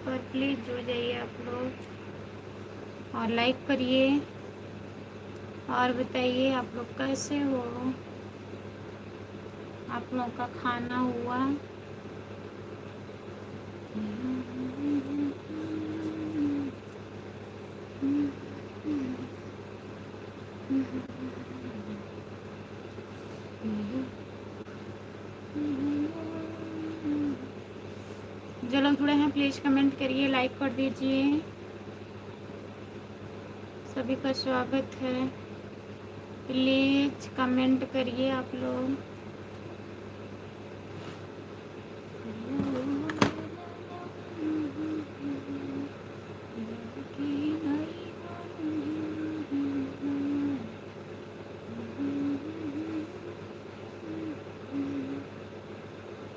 पर प्लीज़ जुड़ जाइए आप लोग और लाइक करिए और बताइए आप लोग कैसे हो, आप लोग का खाना हुआ। जो लोग जुड़े हैं प्लीज़ कमेंट करिए, लाइक कर दीजिए। सभी का स्वागत है। प्लीज़ कमेंट करिए आप लोग।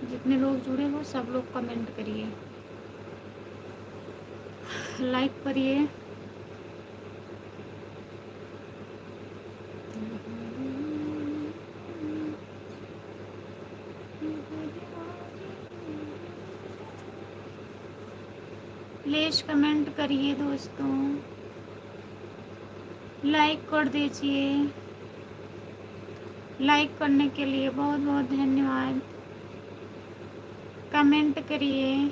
जितने लोग जुड़े हो सब लोग कमेंट करिए, लाइक करिए। प्लीज़ कमेंट करिए दोस्तों, लाइक कर दीजिए। लाइक करने के लिए बहुत बहुत धन्यवाद। कमेंट करिए।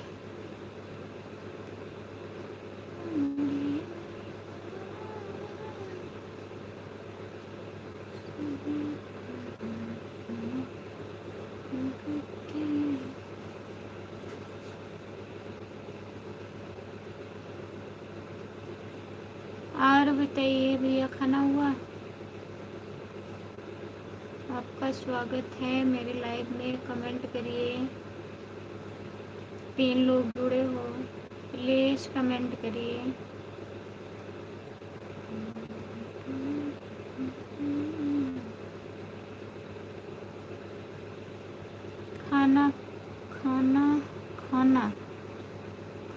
और बताइए भैया, खाना हुआ? आपका स्वागत है मेरे लाइव में। कमेंट करिए। 3 लोग जुड़े हो, प्लीज़ कमेंट करिए। खाना खाना खाना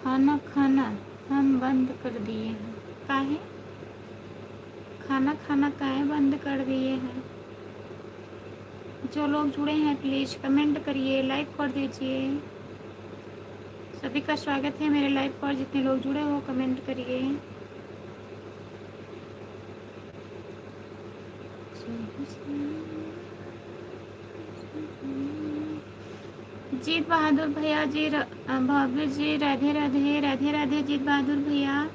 खाना खाना हम बंद कर दिए हैं। काहे खाना खाना काहे बंद कर दिए हैं? जो लोग जुड़े हैं प्लीज़ कमेंट करिए, लाइक कर दीजिए। सभी का स्वागत है मेरे लाइव पर। जितने लोग जुड़े हो कमेंट करिए। जीत बहादुर भैया जी, भाभी जी, राधे राधे। राधे राधे जीत बहादुर भैया।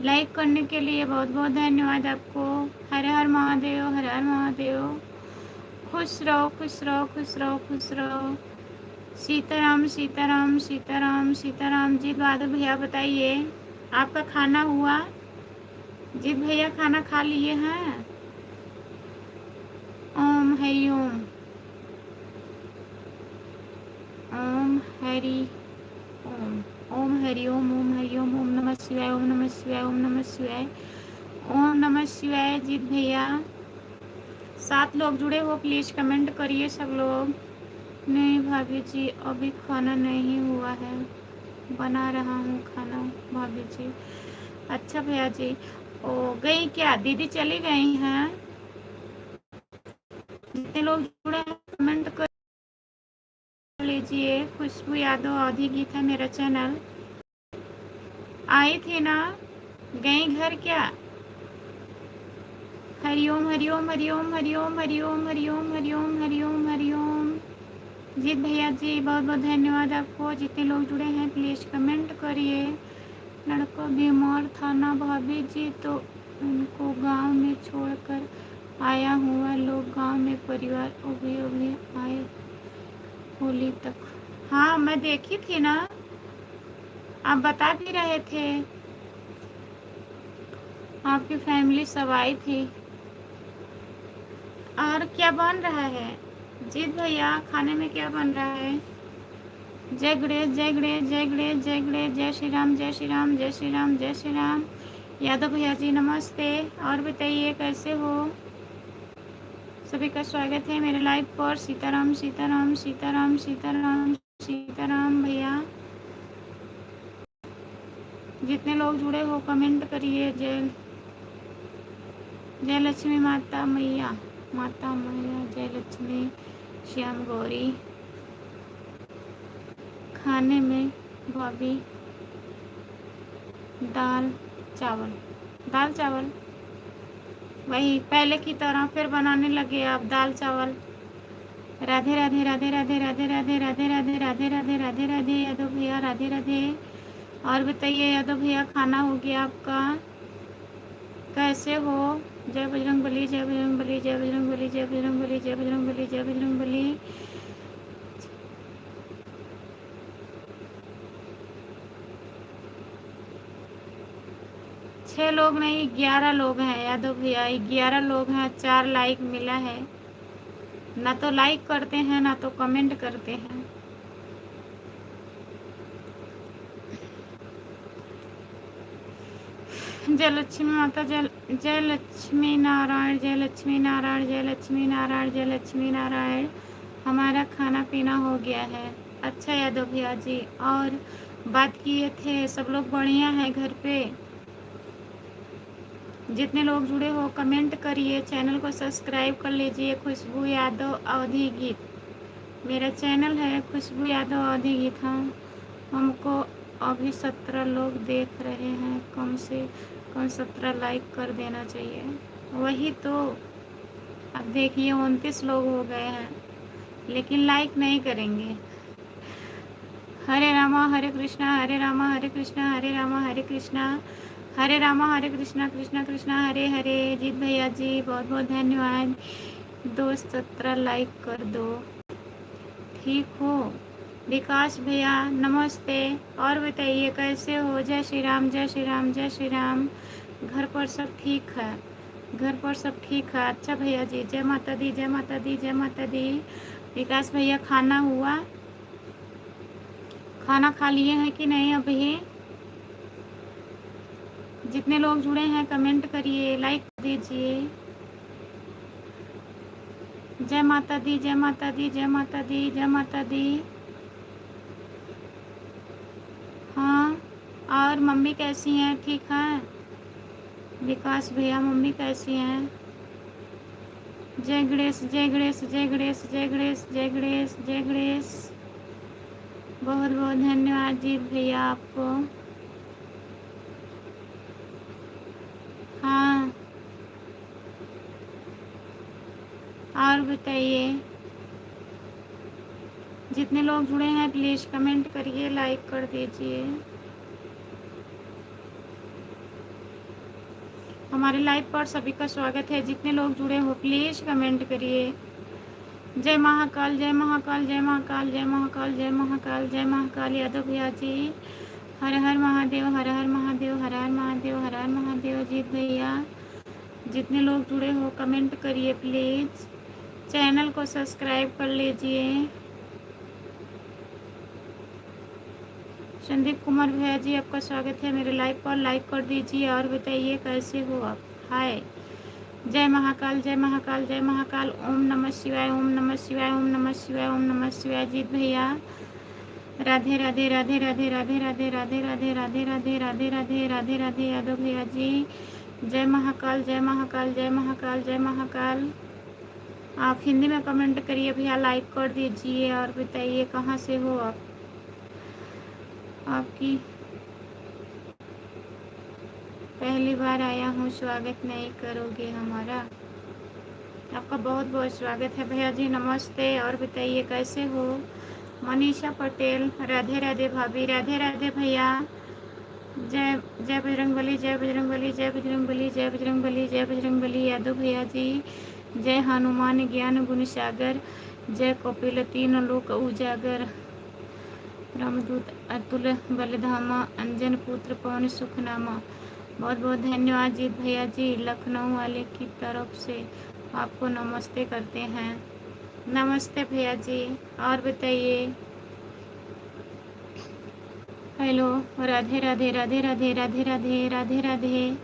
लाइक करने के लिए बहुत बहुत धन्यवाद आपको। हर हर महादेव, हर हर महादेव। खुश रहो खुश रहो खुश रहो खुश रहो। सीताराम सीताराम सीताराम सीताराम। जीत बहादुर भैया बताइए, आपका खाना हुआ? जीत भैया खाना खा लिए हैं? ओम हरि ओम। ओम हरि ओम। ओम हरि ओम। ओम हरि ओम। ओम नमः शिवाय। ओम नमः शिवाय। ओम नमः शिवाय। ओम नमः शिवाय। जीत भैया 7 लोग जुड़े हो, प्लीज़ कमेंट करिए सब लोग। नहीं भाभी जी, अभी खाना नहीं हुआ है, बना रहा हूँ खाना भाभी जी। अच्छा भैया जी, ओ गई क्या दीदी? चली गई हैं? जितने लोग जुड़े हैं कमेंट कर लीजिए। खुशबू यादव अवधि गीत है मेरा चैनल। आई थी ना, गई घर क्या? हरिओम हरिओम हरिओम हरिओम हरिओम हरिओम हरिओम हरिओम हरिओम। जीत भैया जी बहुत बहुत धन्यवाद आपको। जितने लोग जुड़े हैं प्लीज़ कमेंट करिए। लड़का बीमार था ना भाभी जी, तो उनको गांव में छोड़कर आया हुआ। लोग गांव में परिवार अभी आए होली तक। हाँ मैं देखी थी ना, आप बता भी रहे थे, आपकी फैमिली सब आई थी। और क्या बन रहा है जीत भैया? खाने में क्या बन रहा है? जय गणेश जय गणेश जय गणेश जय गणेश। जय श्री राम जय श्री राम जय श्री राम जय श्री राम। यादव भैया जी नमस्ते। और बताइए कैसे हो? सभी का स्वागत है मेरे लाइव पर। सीताराम सीताराम सीताराम सीताराम सीताराम भैया। जितने लोग जुड़े हो कमेंट करिए। जय जय लक्ष्मी माता मैया, माता मैया जय लक्ष्मी श्याम गौरी। खाने में भाभी दाल चावल, दाल चावल वही पहले की तरह फिर बनाने लगे आप दाल चावल। राधे राधे राधे राधे राधे राधे राधे राधे राधे राधे राधे राधे यादव भैया, राधे राधे। और बताइए यादव भैया, खाना हो गया आपका? कैसे हो? जय बजरंग बली, जय बजरंग बली, जय बजरंग बली, जय बजरंग बली, जय बजरंग बली, जय बजरंग बली। छह लोग नहीं 11 लोग हैं यादव भैया, 11 लोग हैं। 4 लाइक मिला है, ना तो लाइक करते हैं ना तो कमेंट करते हैं। जय लक्ष्मी माता, जय लक्ष्मी नारायण, जय लक्ष्मी नारायण, जय लक्ष्मी नारायण, जय लक्ष्मी नारायण। हमारा खाना पीना हो गया है। अच्छा यादव भैया जी, और बात किए थे, सब लोग बढ़िया हैं घर पे? जितने लोग जुड़े हो कमेंट करिए, चैनल को सब्सक्राइब कर लीजिए। खुशबू यादव अवधी गीत मेरा चैनल है, खुशबू यादव अवधी गीत। हाँ, हमको अभी 17 लोग देख रहे हैं, कम से कम 17 लाइक कर देना चाहिए। वही तो, अब देखिए 29 लोग हो गए हैं लेकिन लाइक नहीं करेंगे। हरे रामा हरे कृष्णा, हरे रामा हरे कृष्णा, हरे रामा हरे कृष्णा, हरे रामा हरे कृष्णा, कृष्णा कृष्णा हरे हरे। जीत भैया जी बहुत बहुत धन्यवाद। 17 लाइक कर दो, ठीक हो? विकास भैया नमस्ते। और बताइए कैसे हो? जय श्री राम, जय श्री राम, जय श्री राम। घर पर सब ठीक है? घर पर सब ठीक है? अच्छा भैया जी, जय माता दी, जय माता दी, जय माता दी। विकास भैया खाना हुआ? खाना खा लिए हैं कि नहीं अभी? जितने लोग जुड़े हैं कमेंट करिए, लाइक दीजिए। जय माता दी, जय माता दी, जय माता दी, जय माता दी। हाँ, और मम्मी कैसी हैं? ठीक हैं? विकास भैया मम्मी कैसी हैं? जय गणेश, जय गणेश, जय गणेश, जय गणेश, जय गणेश, जय गणेश। बहुत बहुत धन्यवाद जीत भैया आपको। हाँ, और बताइए, जितने लोग जुड़े हैं प्लीज़ कमेंट करिए, लाइक कर दीजिए। हमारे लाइव पर सभी का स्वागत है। जितने लोग जुड़े हो प्लीज़ कमेंट करिए। जय महाकाल, जय महाकाल, जय महाकाल, जय महाकाल, जय महाकाल, जय महाकाल। यादव भैया जी हर हर महादेव, हर हर महादेव, हर हर महादेव, हर हर महादेव। जीत भैया, जितने लोग जुड़े हो कमेंट करिए प्लीज़। चैनल को सब्सक्राइब कर लीजिए। संदीप कुमार भैया जी आपका स्वागत है मेरे लाइव पर, लाइक कर दीजिए। और बताइए कैसे हो आप? हाय, जय महाकाल, जय महाकाल, जय महाकाल। ओम नमः शिवाय, ओम नमः शिवाय, ओम नमः शिवाय, ओम नमः शिवाय। जीत भैया राधे राधे राधे राधे राधे राधे राधे राधे राधे राधे राधे राधे राधे राधे। यादव भैया जी जय महाकाल, जय महाकाल, जय महाकाल, जय महाकाल। आप हिंदी में कमेंट करिए भैया, लाइक कर दीजिए। और बताइए कहाँ से हो आप? आपकी पहली बार आया हूँ, स्वागत नहीं करोगे हमारा? आपका बहुत बहुत स्वागत है भैया जी, नमस्ते। और बताइए कैसे हो? मनीषा पटेल, राधे राधे भाभी, राधे राधे भैया। जय जय बजरंग बली, जय बजरंग बली, जय बजरंग बली, जय बजरंग बली, जय बजरंग बली। यादव भैया जी जय हनुमान ज्ञान गुण सागर, जय कपिल तीन लोक उजागर, रामदूत अतुल बलधामा, अंजन पुत्र पवन सुख नामा। बहुत बहुत धन्यवाद जीत भैया जी। लखनऊ वाले की तरफ से आपको नमस्ते करते हैं। नमस्ते भैया जी। और बताइए। हेलो, राधे राधे राधे राधे राधे राधे राधे राधे।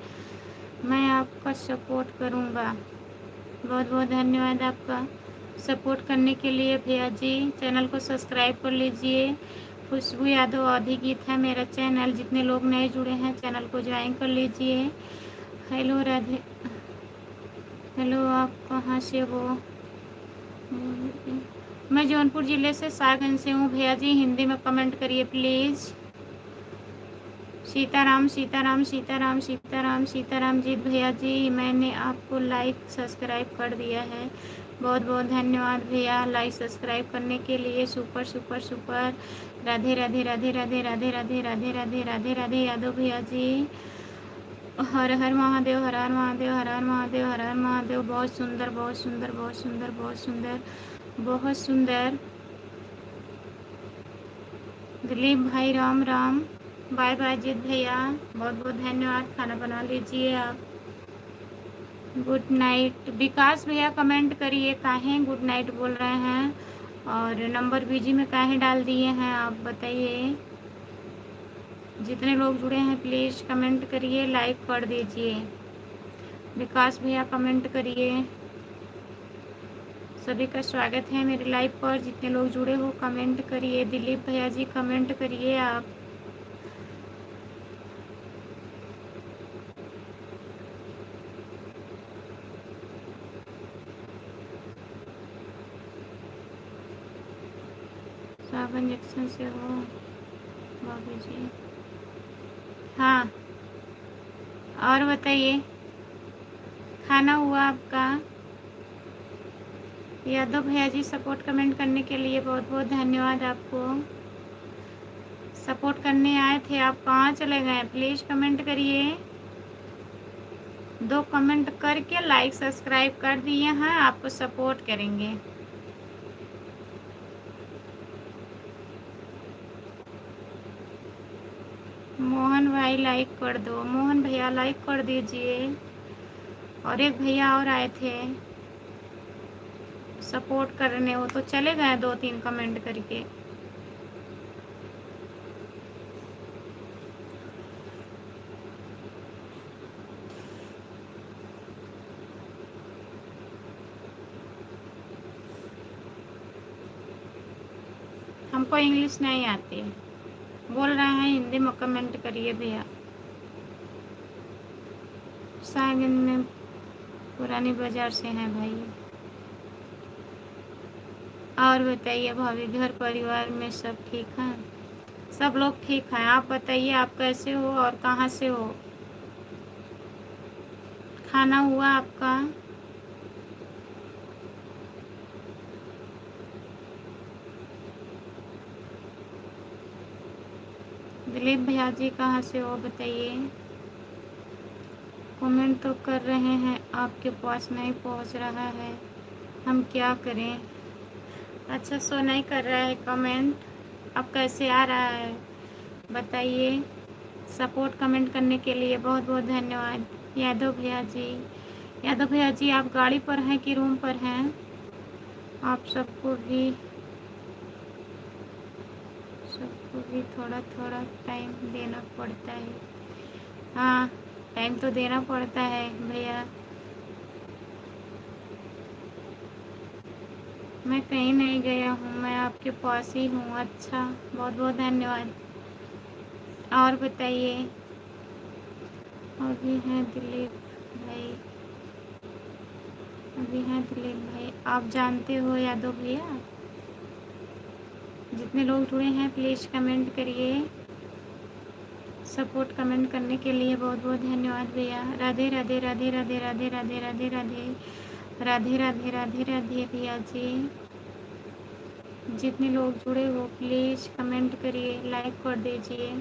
मैं आपका सपोर्ट करूँगा। बहुत बहुत धन्यवाद आपका सपोर्ट करने के लिए भैया जी। चैनल को सब्सक्राइब कर लीजिए। खुशबू यादव अवधी गीत है मेरा चैनल। जितने लोग नए जुड़े हैं चैनल को ज्वाइन कर लीजिए। हेलो राधे, हेलो, आप कहाँ से हो? मैं जौनपुर ज़िले से सागंज से हूँ भैया जी। हिंदी में कमेंट करिए प्लीज़। सीताराम सीताराम सीताराम सीताराम सीताराम जीत भैया जी, मैंने आपको लाइक सब्सक्राइब कर दिया है। बहुत बहुत धन्यवाद भैया लाइक सब्सक्राइब करने के लिए। Super super super. Radhe Radhe Radhe Radhe Radhe Radhe Radhe Radhe Radhe Radhe Yadav भैया जी। हर हर महादेव हर हर महादेव हर हर महादेव हर हर महादेव। बहुत सुंदर बहुत सुंदर बहुत सुंदर बहुत सुंदर बहुत सुंदर। दिलीप भाई राम राम। बाय बाय जीत भैया, बहुत बहुत धन्यवाद। खाना बना लीजिए आप। Good night. विकास भैया कमेंट करिए, काहे गुड नाइट बोल रहे हैं और नंबर बीजी में काहे डाल दिए हैं आप बताइए। जितने लोग जुड़े हैं प्लीज़ कमेंट करिए, लाइक कर दीजिए। विकास भैया कमेंट करिए। सभी का स्वागत है मेरे लाइव पर। जितने लोग जुड़े हो कमेंट करिए। दिलीप भैया जी कमेंट करिए आप। सावन जंक्शन से हो बाबू जी? हाँ, और बताइए खाना हुआ आपका? यादव भैया जी सपोर्ट कमेंट करने के लिए बहुत बहुत धन्यवाद आपको। सपोर्ट करने आए थे आप, कहाँ चले गए? प्लीज़ कमेंट करिए। 2 कमेंट करके लाइक सब्सक्राइब कर दिए हैं, आपको सपोर्ट करेंगे। मोहन भाई लाइक कर दो। मोहन भैया लाइक कर दीजिए। और एक भैया और आए थे सपोर्ट करने, वो तो चले गए 2-3 कमेंट करके। हमको इंग्लिश नहीं आती है, बोल रहे हैं हिंदी में कमेंट करिए भैया। सागन में पुरानी बाजार से हैं भाई। और बताइए भाभी, घर परिवार में सब ठीक हैं? सब लोग ठीक हैं। आप बताइए आप कैसे हो और कहाँ से हो? खाना हुआ आपका? दिलीप भैया जी कहाँ से हो बताइए। कमेंट तो कर रहे हैं, आपके पास नहीं पहुंच रहा है, हम क्या करें? अच्छा, सो नहीं कर रहा है कमेंट, अब कैसे आ रहा है बताइए। सपोर्ट कमेंट करने के लिए बहुत बहुत धन्यवाद यादव भैया जी। यादव भैया जी आप गाड़ी पर हैं कि रूम पर हैं? आप सबको भी थोड़ा थोड़ा टाइम देना पड़ता है। हाँ, टाइम तो देना पड़ता है भैया। मैं कहीं नहीं गया हूँ, मैं आपके पास ही हूँ। अच्छा, बहुत बहुत धन्यवाद। और बताइए। अभी हैं दिलीप भाई, अभी हैं दिलीप भाई, आप जानते हो यादव भैया? जितने लोग जुड़े हैं प्लीज़ कमेंट करिए। सपोर्ट कमेंट करने के लिए बहुत बहुत धन्यवाद भैया। राधे राधे राधे राधे राधे राधे राधे राधे राधे राधे राधे राधे भैया जी। जितने लोग जुड़े हो प्लीज़ कमेंट करिए, लाइक कर दीजिए।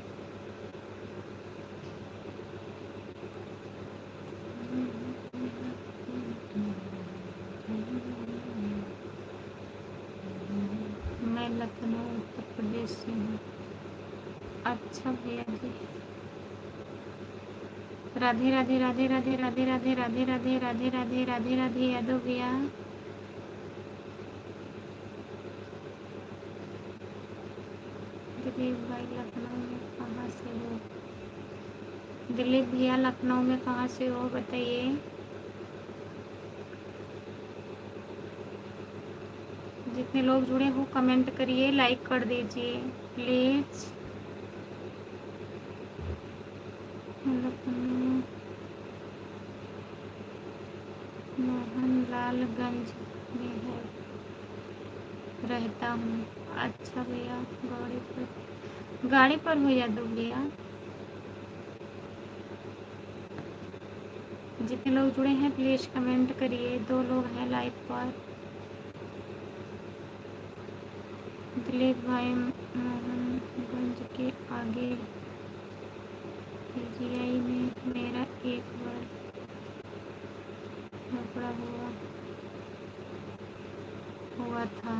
मैं लखनऊ उत्तर प्रदेश से हूँ। अच्छा भैया जी। राधे राधे राधे राधे राधे राधे राधे राधे राधे राधे राधे राधे यादव भैया। दिलीप भाई लखनऊ में कहाँ से हो? दिलीप भैया लखनऊ में कहाँ से हो बताइए। जितने लोग जुड़े हो कमेंट करिए, लाइक कर दीजिए प्लीज़। लखनऊ मोहनलालगंज में है रहता हूँ। अच्छा भैया, गाड़ी पर हो यादव भैया? जितने लोग जुड़े हैं प्लीज़ कमेंट करिए। 2 लोग हैं लाइव पर। दिलीप भाई मोहनगंज के आगे पीजीआई में मेरा एक बार लफड़ा हुआ था।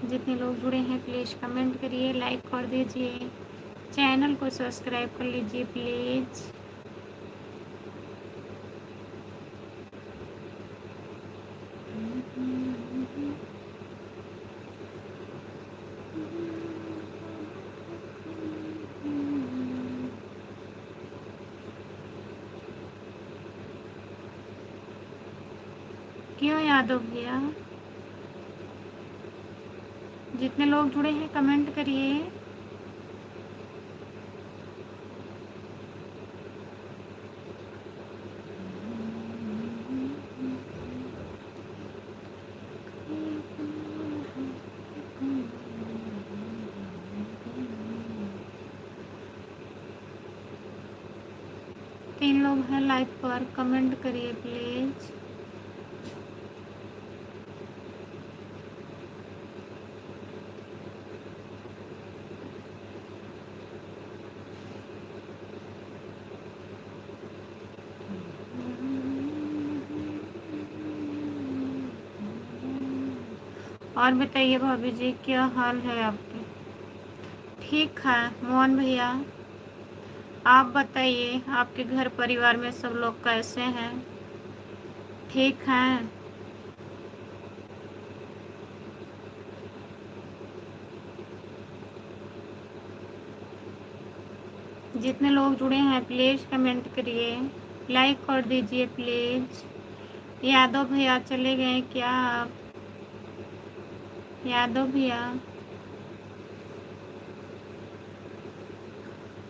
जितने लोग जुड़े हैं प्लीज़ कमेंट करिए, लाइक कर दीजिए, चैनल को सब्सक्राइब कर लीजिए प्लीज़। क्यों यादव भैया? जितने लोग जुड़े हैं कमेंट करिए। तीन लोग हैं लाइव पर, कमेंट करिए प्लीज़। और बताइए भाभी जी, क्या हाल है आपके? ठीक है मोहन भैया, आप बताइए आपके घर परिवार में सब लोग कैसे हैं? ठीक हैं? जितने लोग जुड़े हैं प्लीज़ कमेंट करिए, लाइक कर दीजिए प्लीज़। यादव भैया चले गए क्या आप? यादव भैया,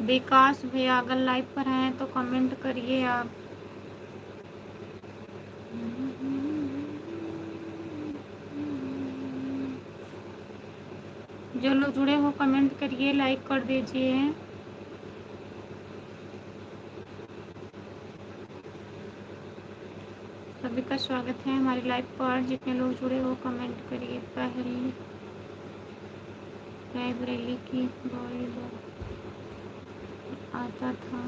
विकास भैया अगर लाइव पर हैं तो कमेंट करिए आप। जो लोग जुड़े हो कमेंट करिए, लाइक कर दीजिए। सभी का स्वागत है हमारी लाइव पर। जितने लोग जुड़े हो कमेंट करिए। पहली रायबरेली की गौड़ी आता था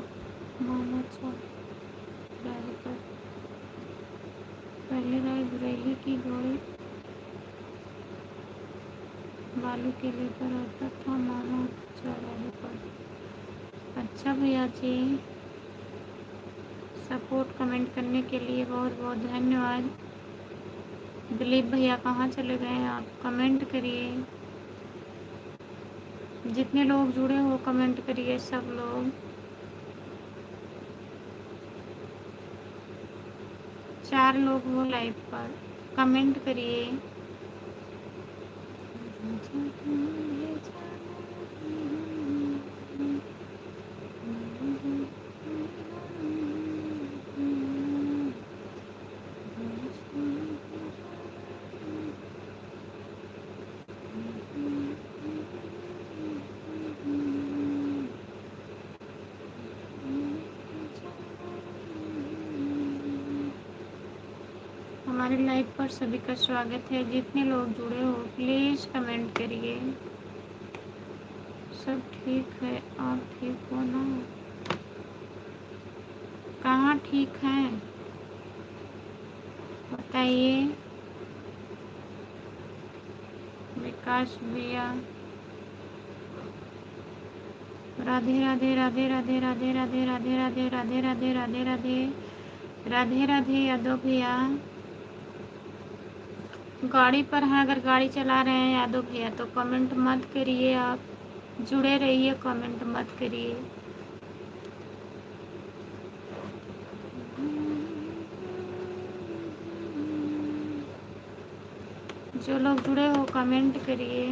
मोहम्मद चौराहे पर। पहले रायबरेली की गौड़ी बालू के लेकर आता था मोहम्मद चौराहे पर। अच्छा भैया जी, सपोर्ट कमेंट करने के लिए बहुत बहुत धन्यवाद। दिलीप भैया कहाँ चले गए आप? कमेंट करिए। जितने लोग जुड़े हो कमेंट करिए सब लोग। 4 लोग हो लाइव पर, कमेंट करिए। हमारे लाइव पर सभी का स्वागत है। जितने लोग जुड़े हो प्लीज़ कमेंट करिए। सब ठीक है, आप ठीक हो ना? कहाँ ठीक हैं बताइए। विकास भैया, राधे राधे राधे राधे राधे राधे राधे राधे राधे राधे राधे राधे राधे राधे। यादव भैया गाड़ी पर हैं, अगर गाड़ी चला रहे हैं यादव भैया तो कमेंट मत करिए आप। जुड़े रहिए, कमेंट मत करिए। जो लोग जुड़े हो कमेंट करिए।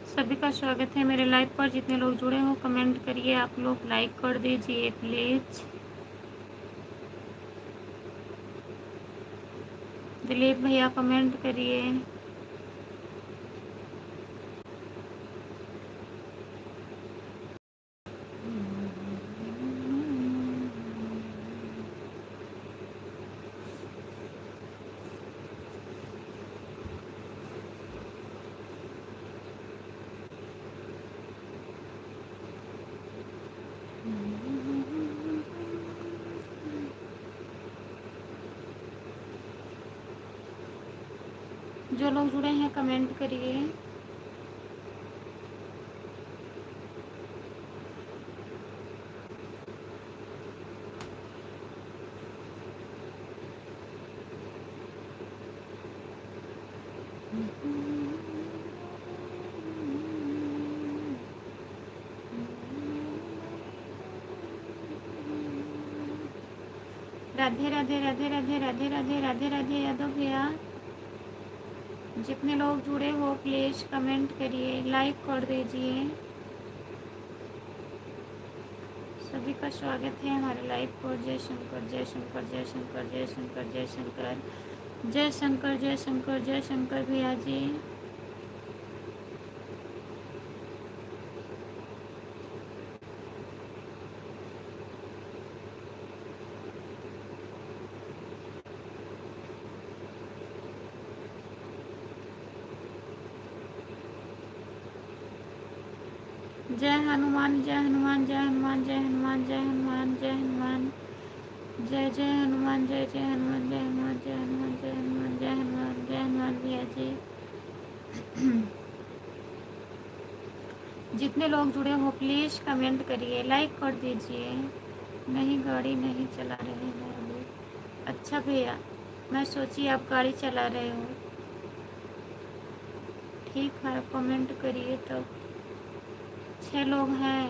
सभी का स्वागत है मेरे लाइव पर। जितने लोग जुड़े हो कमेंट करिए। आप लोग लाइक कर दीजिए प्लीज़। दिलीप भैया कमेंट करिए। जो लोग जुड़े हैं कमेंट करिए। राधे राधे राधे राधे राधे राधे राधे राधे यादव भैया। जितने लोग जुड़े हो प्लीज़ कमेंट करिए, लाइक कर दीजिए। सभी का स्वागत है हमारे लाइव पर। जय शंकर जय शंकर जय शंकर जय शंकर जय शंकर जय शंकर जय शंकर जय शंकर भैया जी। जय हनुमान जय हनुमान जय हनुमान जय हनुमान जय हनुमान जय हनुमान जय जय हनुमान जय जय हनुमान जय हनुमान जय हनुमान जय हनुमान जय हनुमान जय हनुमान भैया जी। जितने लोग जुड़े हो प्लीज़ कमेंट करिए, लाइक कर दीजिए। नहीं गाड़ी नहीं चला रहे हैं अभी। अच्छा भैया, मैं सोची आप गाड़ी चला रहे हो। ठीक है कमेंट करिए। तब 6 लोग हैं,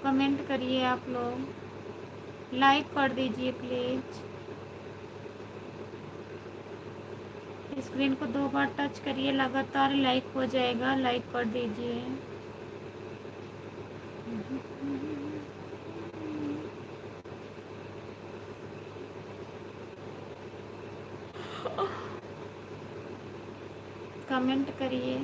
कमेंट करिए आप लोग, लाइक कर दीजिए प्लीज़। स्क्रीन को 2 बार टच करिए, लगातार लाइक हो जाएगा, लाइक कर दीजिए। कमेंट करिए।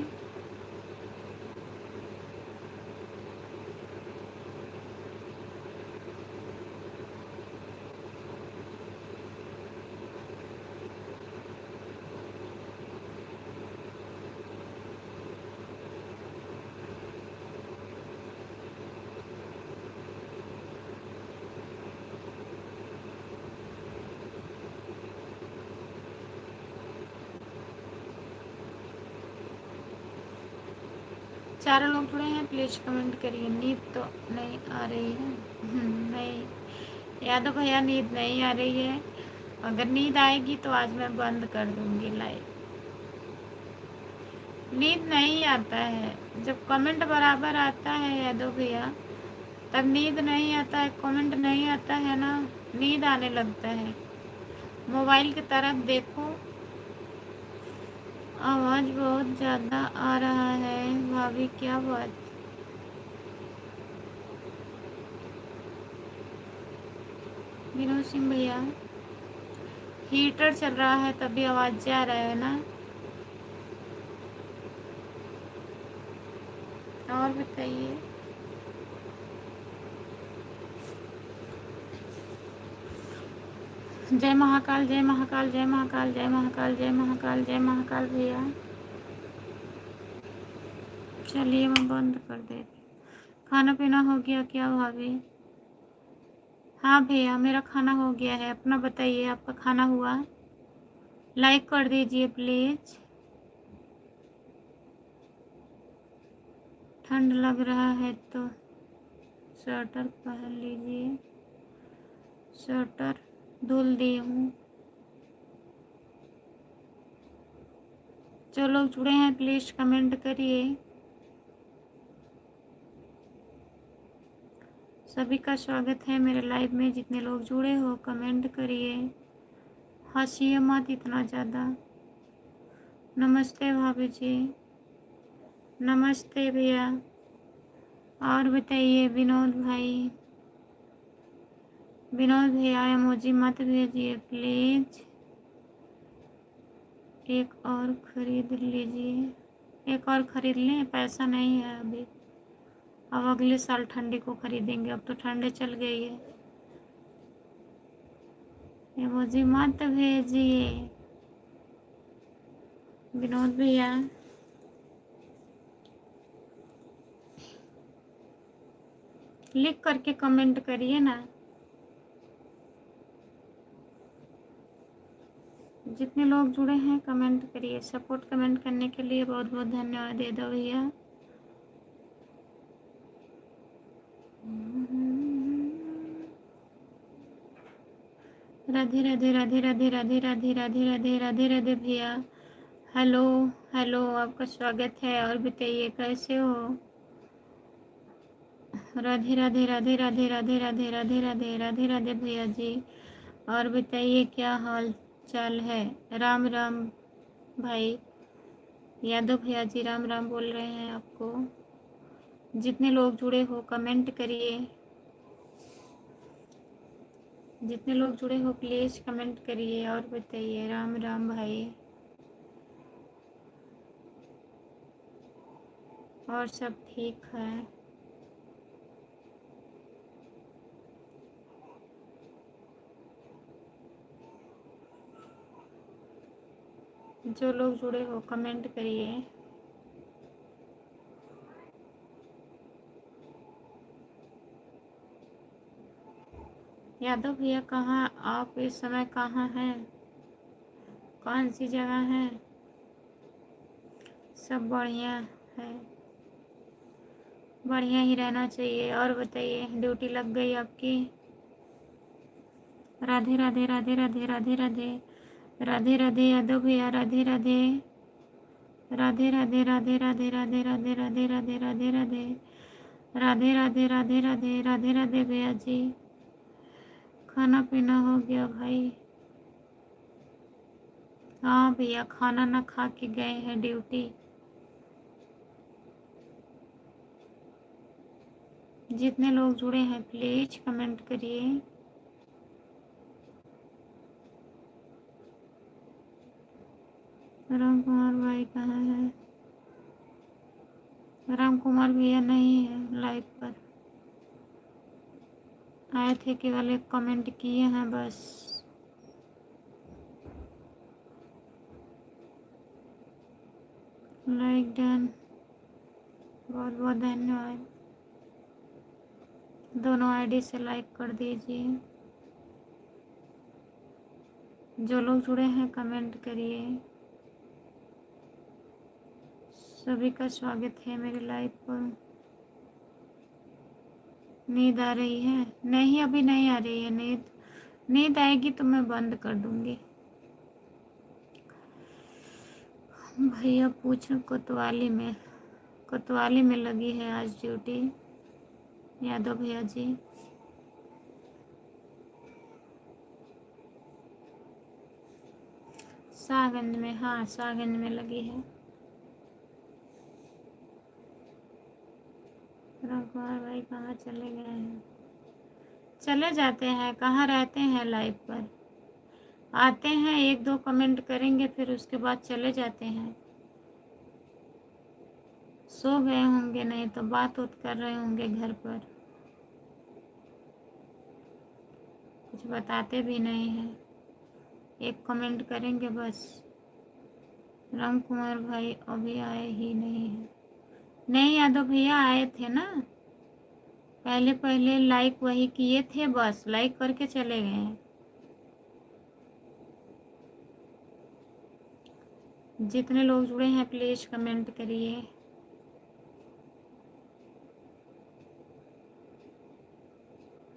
चारों लोग जुड़े हैं प्लीज़ कमेंट करिए। नींद तो नहीं आ रही है? नहीं यादव भैया, नींद नहीं आ रही है। अगर नींद आएगी तो आज मैं बंद कर दूंगी लाइव। नींद नहीं आता है। जब कमेंट बराबर आता है यादव भैया तब नींद नहीं आता है। कमेंट नहीं आता है ना, नींद आने लगता है। मोबाइल की तरफ देखो। आवाज़ बहुत ज़्यादा आ रहा है भाभी, क्या बात? विनोद सिंह भैया, हीटर चल रहा है तभी आवाज़ जा रहा है ना। और बताइए। जय महाकाल जय महाकाल जय महाकाल जय महाकाल जय महाकाल जय महाकाल भैया। चलिए मैं बंद कर देती। खाना पीना हो गया क्या भाभी? हाँ भैया मेरा खाना हो गया है। अपना बताइए, आपका खाना हुआ? लाइक कर दीजिए प्लीज़। ठंड लग रहा है तो स्वेटर पहन लीजिए। स्वेटर धुल दी हूँ। जो लोग जुड़े हैं प्लीज़ कमेंट करिए। सभी का स्वागत है मेरे लाइव में। जितने लोग जुड़े हो कमेंट करिए। हंसिए मत इतना ज़्यादा। नमस्ते भाभी जी। नमस्ते भैया। और बताइए विनोद भाई। विनोद भैया इमोजी मत भेजिए प्लीज़। एक और ख़रीद लीजिए। एक और ख़रीद लें, पैसा नहीं है अभी। अब अगले साल ठंडी को ख़रीदेंगे, अब तो ठंडे चल गई है। इमोजी मत भेजिए विनोद भैया। लिख करके कमेंट करिए ना। जितने लोग जुड़े हैं कमेंट करिए। सपोर्ट कमेंट करने के लिए बहुत बहुत धन्यवाद दे दो भैया। राधे राधे राधे राधे राधे राधे राधे राधे राधे राधे भैया। हेलो हेलो, आपका स्वागत है। और बताइए कैसे हो? राधे राधे राधे राधे राधे राधे राधे राधे राधे राधे भैया जी। और बताइए क्या हाल चाल है? राम राम भाई यादव भैया जी, राम राम बोल रहे हैं आपको। जितने लोग जुड़े हो कमेंट करिए। जितने लोग जुड़े हो प्लीज़ कमेंट करिए और बताइए। राम राम भाई। और सब ठीक है? जो लोग जुड़े हो कमेंट करिए। यादव भैया कहाँ, आप इस समय कहाँ हैं? कौन सी जगह है? सब बढ़िया है, बढ़िया ही रहना चाहिए। और बताइए ड्यूटी लग गई आपकी? राधे राधे राधे राधे राधे राधे राधे राधे यादव भैया। राधे राधे राधे राधे राधे राधे राधे राधे राधे राधे राधे राधे राधे राधे राधे राधे राधे राधे भैया जी। खाना पीना हो गया भाई? हाँ भैया, खाना ना खा के गए हैं ड्यूटी। जितने लोग जुड़े हैं प्लीज कमेंट करिए। राम कुमार भाई कहाँ है? राम कुमार भैया नहीं है लाइव पर, आए थे केवल एक कमेंट किए हैं बस। लाइक डन, बहुत बहुत धन्यवाद। दोनों आईडी से लाइक कर दीजिए। जो लोग जुड़े हैं कमेंट करिए। सभी का स्वागत है मेरे लाइव पर। नींद आ रही है? नहीं अभी नहीं आ रही है नींद। नींद आएगी तो मैं बंद कर दूंगी। भैया पूछ कोतवाली में लगी है आज ड्यूटी यादव भैया जी। शाहगंज में, हाँ शाहगंज में लगी है। रामकुमार भाई कहाँ चले गए हैं? चले जाते हैं, कहाँ रहते हैं लाइव पर। आते हैं एक दो कमेंट करेंगे फिर उसके बाद चले जाते हैं। सो गए होंगे, नहीं तो बात उत कर रहे होंगे घर पर। कुछ बताते भी नहीं हैं, एक कमेंट करेंगे बस। राम कुमार भाई अभी आए ही नहीं हैं। नहीं यादव भैया आए थे ना, पहले पहले लाइक वही किए थे, बस लाइक करके चले गए हैं। जितने लोग जुड़े हैं प्लीज कमेंट करिए।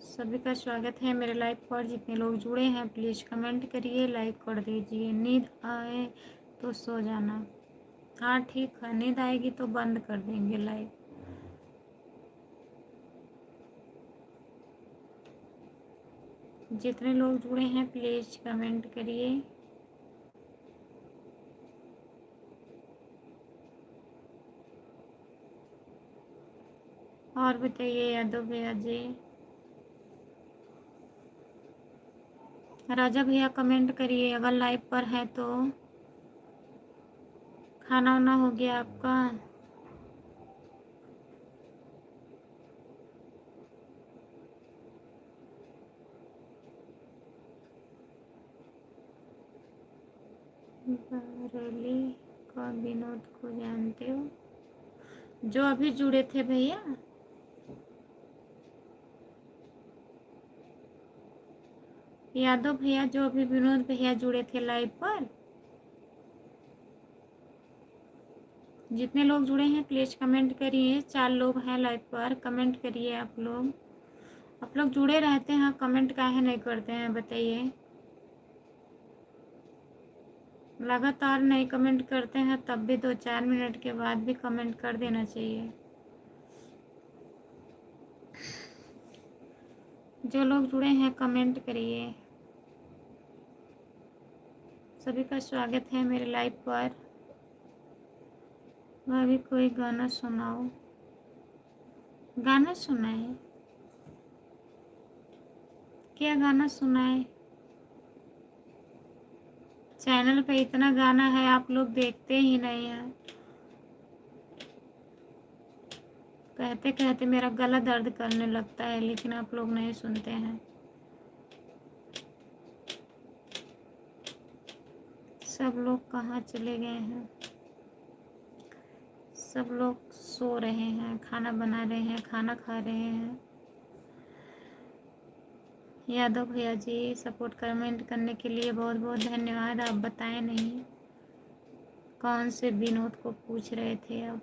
सभी का स्वागत है मेरे लाइव पर। जितने लोग जुड़े हैं प्लीज कमेंट करिए, लाइक कर दीजिए। नींद आए तो सो जाना। हाँ ठीक है, नींद आएगी तो बंद कर देंगे लाइव। जितने लोग जुड़े हैं प्लीज कमेंट करिए। और बताइए यादव भैया जी। राजा भैया कमेंट करिए अगर लाइव पर है तो। खाना वाना हो गया आपका? बरेली का विनोद को जानते हो? जो अभी जुड़े थे भैया, यादव भैया, जो अभी विनोद भैया जुड़े थे लाइव पर, जितने लोग जुड़े हैं प्लीज कमेंट करिए। 4 लोग हैं लाइव पर, कमेंट करिए आप लोग। आप लोग जुड़े रहते हैं, कमेंट काहे नहीं करते हैं बताइए? लगातार नहीं कमेंट करते हैं तब भी 2-4 मिनट के बाद भी कमेंट कर देना चाहिए। जो लोग जुड़े हैं कमेंट करिए। सभी का स्वागत है मेरे लाइव पर। वह भी कोई गाना सुनाओ। गाना सुनाए? क्या गाना सुनाए? चैनल पे इतना गाना है, आप लोग देखते ही नहीं हैं। कहते कहते मेरा गला दर्द करने लगता है, लेकिन आप लोग नहीं सुनते हैं। सब लोग कहाँ चले गए हैं? सब लोग सो रहे हैं, खाना बना रहे हैं, खाना खा रहे हैं। यादव भैया जी, सपोर्ट कमेंट करने के लिए बहुत बहुत धन्यवाद। आप बताएं नहीं कौन से विनोद को पूछ रहे थे आप?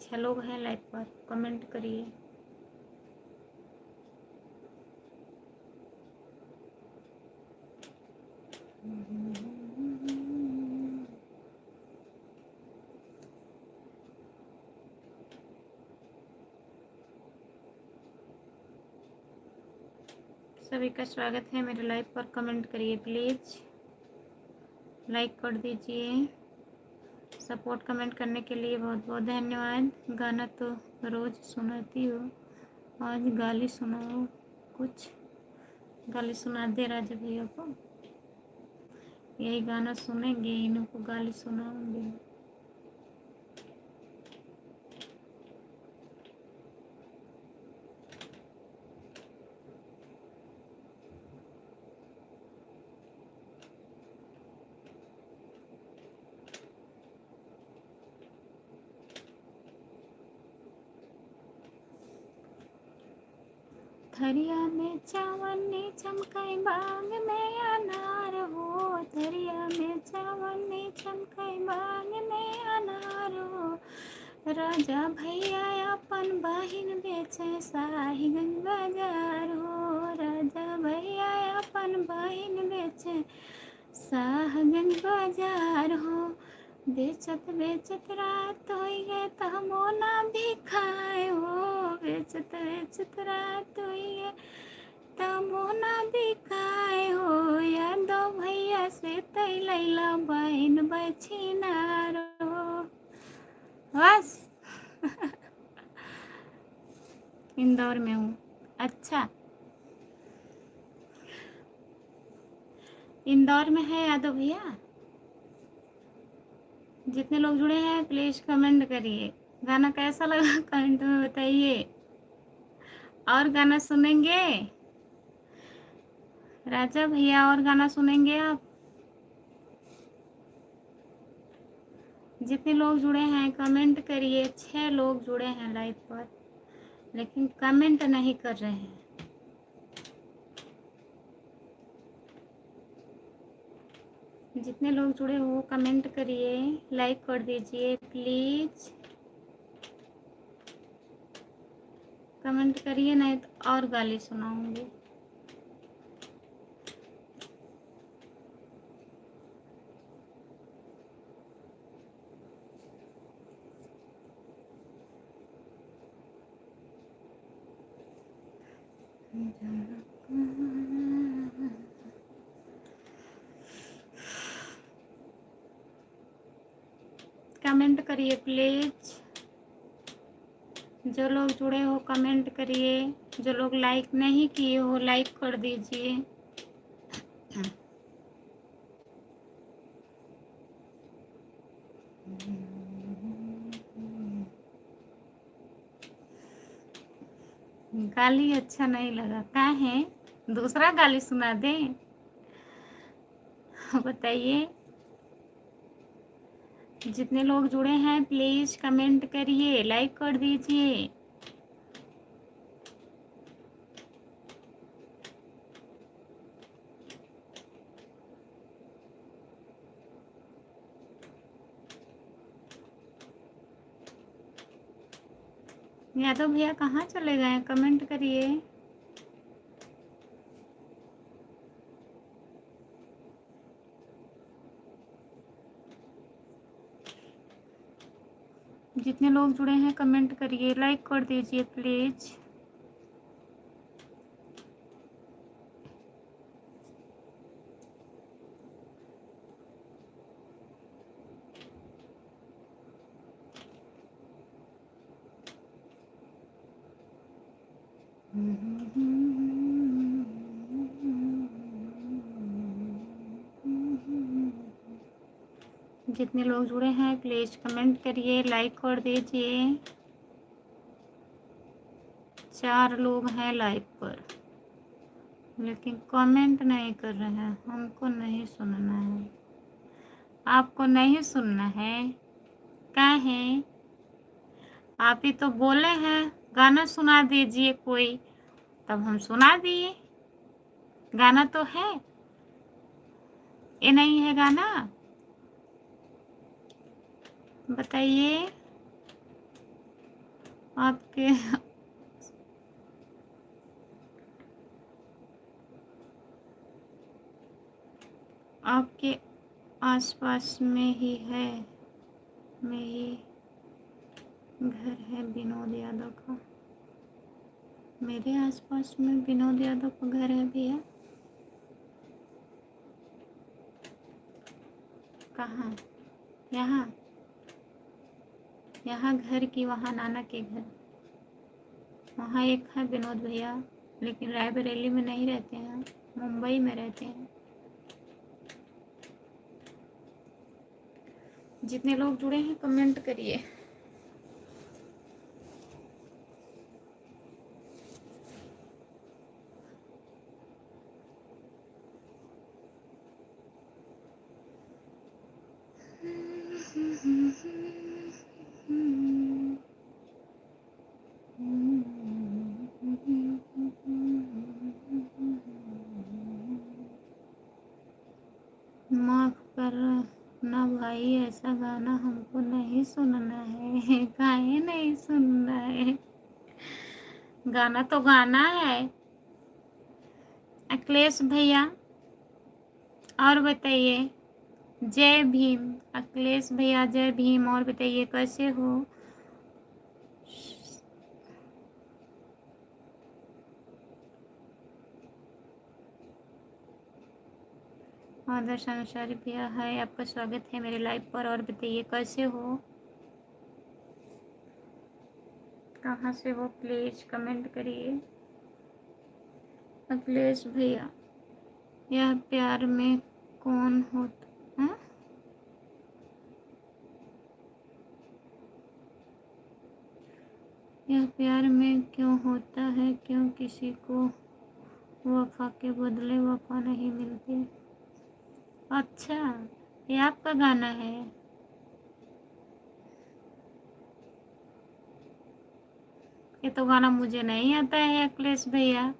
छह लोग हैं लाइव पर, कमेंट करिए। सभी का स्वागत है मेरे लाइव पर, कमेंट करिए प्लीज, लाइक कर दीजिए। सपोर्ट कमेंट करने के लिए बहुत बहुत धन्यवाद। गाना तो रोज सुनाती हो, आज गाली सुनाओ। कुछ गाली सुना दे राजा भैया को। यही गाना सुनेंगे, इनको गाली सुनाऊंगी। थरिया में चावन्नी चमकाई, बाग में अनार हो। थरिया में चावन्नी चमकाई, बाग में अनार हो। राजा भैया अपन बहिन बेचे, शाहीगंज बाजार हो। राजा भैया अपन बहिन बेचे, शाहगंज बाजार हो। बेचत बेचत रात होई गे, तमो ना भी खाए हो। बेचत बेचत रात होई गे, तमो ना भी खाए हो। यादव भैया से तई लैला, बहन बछिनार हो। बस इंदौर में हूँ। अच्छा, इंदौर में है यादव भैया? जितने लोग जुड़े हैं प्लीज कमेंट करिए। गाना कैसा लगा कमेंट में बताइए। और गाना सुनेंगे राजा भैया? और गाना सुनेंगे आप? जितने लोग जुड़े हैं कमेंट करिए। 6 लोग जुड़े हैं लाइव पर, लेकिन कमेंट नहीं कर रहे हैं। जितने लोग जुड़े हो कमेंट करिए, लाइक कर दीजिए प्लीज। कमेंट करिए, नहीं तो और गाली सुनाऊंगी। कमेंट करिए प्लीज। जो लोग जुड़े हो कमेंट करिए, जो लोग लाइक नहीं किए हो लाइक कर दीजिए। गाली अच्छा नहीं लगा, क्या है दूसरा गाली सुना दें? बताइए। जितने लोग जुड़े हैं प्लीज कमेंट करिए, लाइक कर दीजिए। यादव भैया कहाँ चले गए? कमेंट करिए। जितने लोग जुड़े हैं कमेंट करिए, लाइक कर दीजिए प्लीज। जितने लोग जुड़े हैं प्लीज कमेंट करिए, लाइक कर दीजिए। 4 लोग हैं लाइव पर लेकिन कमेंट नहीं कर रहे हैं। हमको नहीं सुनना है, आपको नहीं सुनना है? क्या है? आप ही तो बोले हैं गाना सुना दीजिए कोई, तब हम सुना दिए। गाना तो है, ये नहीं है गाना? बताइए। आपके आपके आसपास में ही है, में ही घर है विनोद यादव का। मेरे आसपास में विनोद यादव का घर है भैया? कहाँ? यहाँ? यहाँ घर की वहाँ नाना के घर। वहाँ एक है विनोद भैया, लेकिन रायबरेली में नहीं रहते हैं, मुंबई में रहते हैं। जितने लोग जुड़े हैं कमेंट करिए। माफ करना भाई, ऐसा गाना हमको नहीं सुनना है। काहे नहीं सुनना है? गाना तो गाना है। अखिलेश भैया और बताइए। जय भीम अखिलेश भैया, जय भीम। और बताइए कैसे हो? आदर्श अनुसारी भैया है, आपका स्वागत है मेरे लाइव पर। और बताइए कैसे हो, कहाँ से हो? प्लीज कमेंट करिए। अखिलेश भैया, यह प्यार में कौन होता है? यह प्यार में क्यों होता है, क्यों किसी को वफा के बदले वफा नहीं मिलती? अच्छा, ये आपका गाना है? ये तो गाना मुझे नहीं आता है अखिलेश भैया।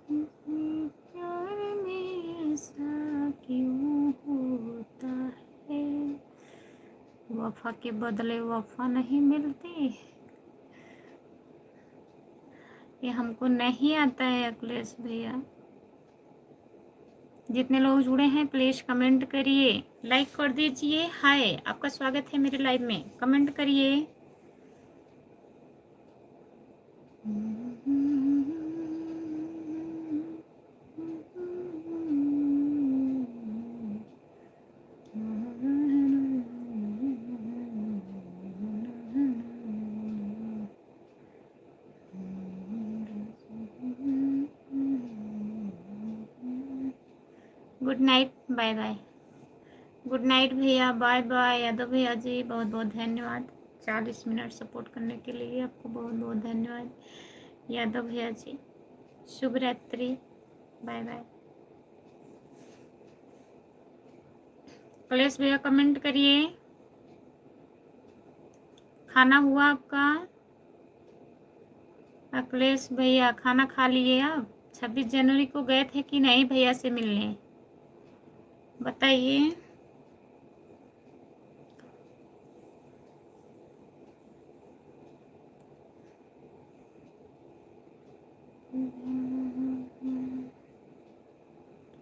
प्यार में ऐसा क्यों होता है, वफा के बदले वफा नहीं मिलती? ये हमको नहीं आता है अखिलेश भैया। जितने लोग जुड़े हैं प्लीज कमेंट करिए, लाइक कर दीजिए। हाय, आपका स्वागत है मेरे लाइव में, कमेंट करिए। Good night, bye bye. Good night भैया, बाय बाय। यादव भैया जी बहुत बहुत धन्यवाद 40 मिनट सपोर्ट करने के लिए, आपको बहुत बहुत धन्यवाद यादव भैया जी। शुभ रात्रि, बाय बाय। कलेश भैया कमेंट करिए, खाना हुआ आपका? अखिलेश भैया खाना खा लिए आप? 26 जनवरी को गए थे कि नहीं भैया से मिलने, बताइए।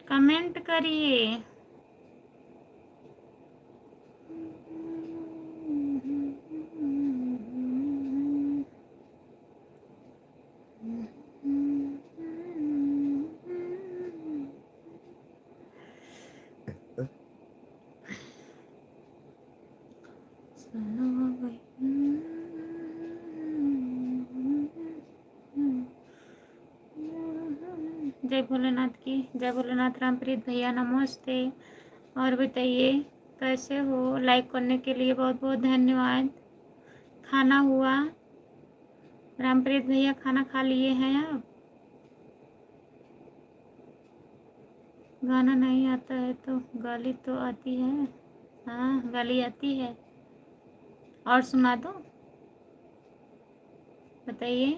कमेंट करिए। जय भोलेनाथ की, जय भोलेनाथ। रामप्रीत भैया नमस्ते, और बताइए कैसे हो? लाइक करने के लिए बहुत बहुत धन्यवाद। खाना हुआ? रामप्रीत भैया खाना खा लिए हैं आप? गाना नहीं आता है तो गाली तो आती है। हाँ गाली आती है, और सुना दो, बताइए।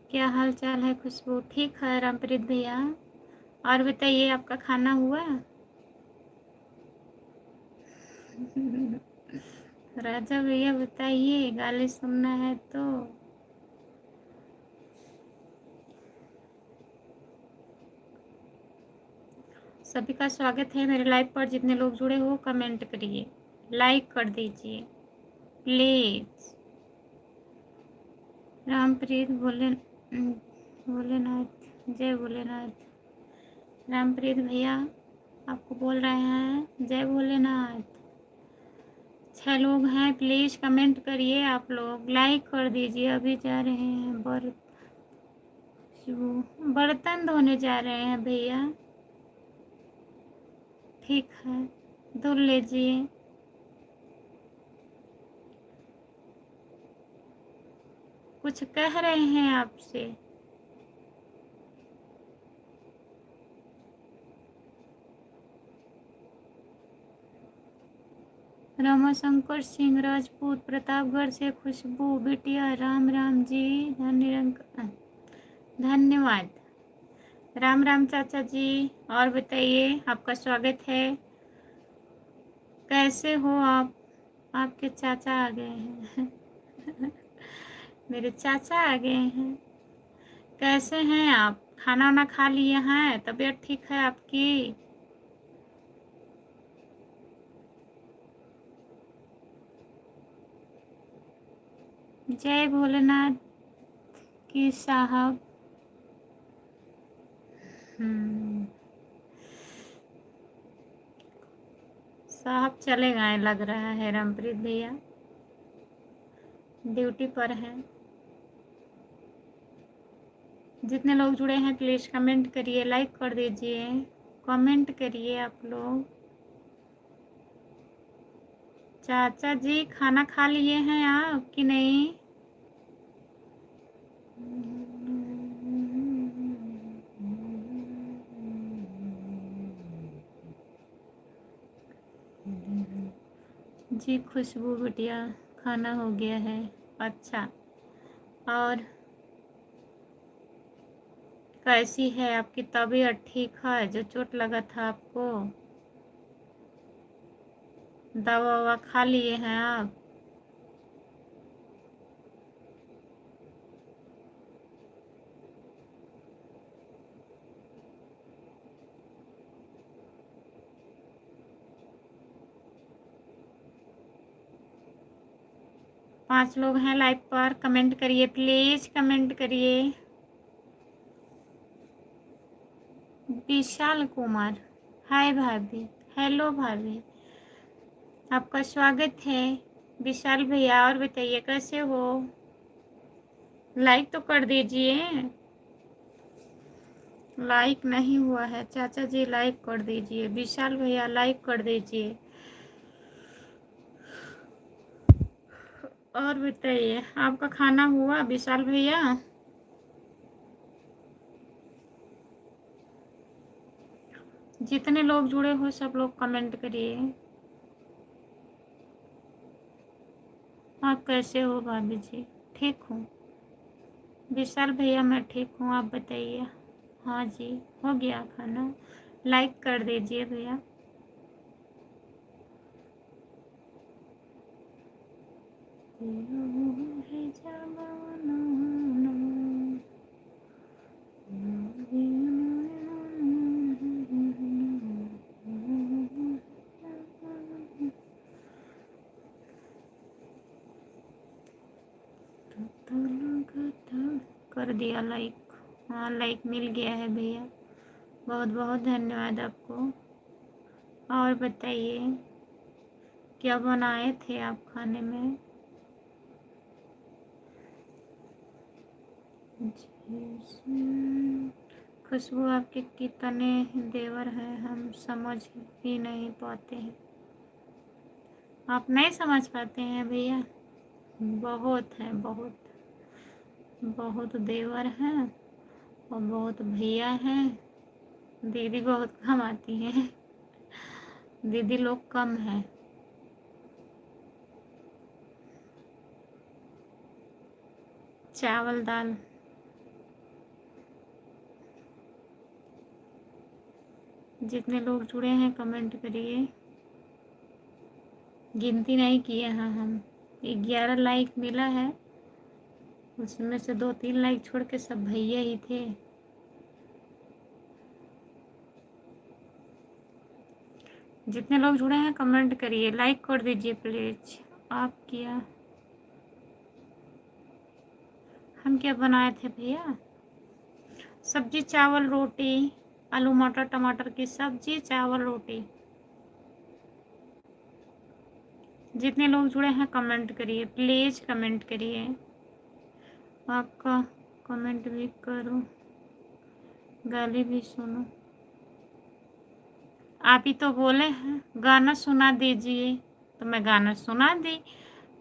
क्या हाल चाल है खुशबू? ठीक है रामप्रीत भैया, और बताइए आपका खाना हुआ? राजा भैया बताइए, गाली सुनना है तो। सभी का स्वागत है मेरे लाइव पर। जितने लोग जुड़े हो कमेंट करिए, लाइक कर दीजिए प्लीज। रामप्रीत भोलेनाथ, जय भोलेनाथ। रामप्रीत भैया आपको बोल रहे हैं जय भोलेनाथ। 6 लोग हैं, प्लीज कमेंट करिए, आप लोग लाइक कर दीजिए। अभी जा रहे हैं बर्तन धोने जा रहे हैं भैया, ठीक है धुल लीजिए। कुछ कह रहे हैं आपसे? रमाशंकर सिंह राजपूत, प्रतापगढ़ से खुशबू बिटिया, राम राम जी, धन्यवाद। राम राम चाचा जी, और बताइए आपका स्वागत है। कैसे हो आप? आपके चाचा आ गए हैं। मेरे चाचा आ गए हैं। कैसे हैं आप? खाना वाना खा लिए हैं? तबीयत ठीक है आपकी? जय भोलेनाथ की साहब। साहब चले गए लग रहा है रामप्रीत भैया, ड्यूटी पर हैं। जितने लोग जुड़े हैं प्लीज कमेंट करिए, लाइक कर दीजिए, कमेंट करिए आप लोग। चाचा जी खाना खा लिए हैं आप कि नहीं? जी खुशबू बिटिया खाना हो गया है। अच्छा, और कैसी है आपकी तबीयत? ठीक है? जो चोट लगा था आपको, दवा ववा खा लिए हैं आप? पांच लोग हैं लाइव पर, कमेंट करिए प्लीज, कमेंट करिए। विशाल कुमार, हाय भाभी, हेलो भाभी, आपका स्वागत है विशाल भैया। और बताइए कैसे हो? लाइक तो कर दीजिए। लाइक नहीं हुआ है चाचा जी, लाइक कर दीजिए। विशाल भैया लाइक कर दीजिए। और बताइए, आपका खाना हुआ विशाल भैया? जितने लोग जुड़े हो सब लोग कमेंट करिए। आप कैसे हो भाभी जी? ठीक हूँ विशाल भैया, मैं ठीक हूँ, आप बताइए। हाँ जी, हो गया खाना। लाइक कर दीजिए भैया। कर दिया लाइक। हाँ, लाइक मिल गया है भैया, बहुत बहुत धन्यवाद आपको। और बताइए, क्या बनाए थे आप खाने में? खुशबू, आपके कितने देवर हैं हम समझ ही नहीं पाते हैं। आप नहीं समझ पाते हैं भैया? बहुत हैं, बहुत बहुत देवर हैं और बहुत भैया हैं। दीदी बहुत कम आती हैं, दीदी लोग कम हैं। चावल दाल। जितने लोग जुड़े हैं कमेंट करिए। गिनती नहीं किए हैं हम। 11 लाइक मिला है, उसमें से 2-3 लाइक छोड़ के सब भैया ही थे। जितने लोग जुड़े हैं कमेंट करिए, लाइक कर दीजिए प्लीज। आप किया, हम क्या बनाए थे भैया? सब्जी चावल रोटी, आलू मटर टमाटर की सब्जी चावल रोटी। जितने लोग जुड़े हैं कमेंट करिए, प्लीज कमेंट करिए। आपका कमेंट भी करो, गाली भी सुनो। आप ही तो बोले हैं गाना सुना दीजिए, तो मैं गाना सुना दी।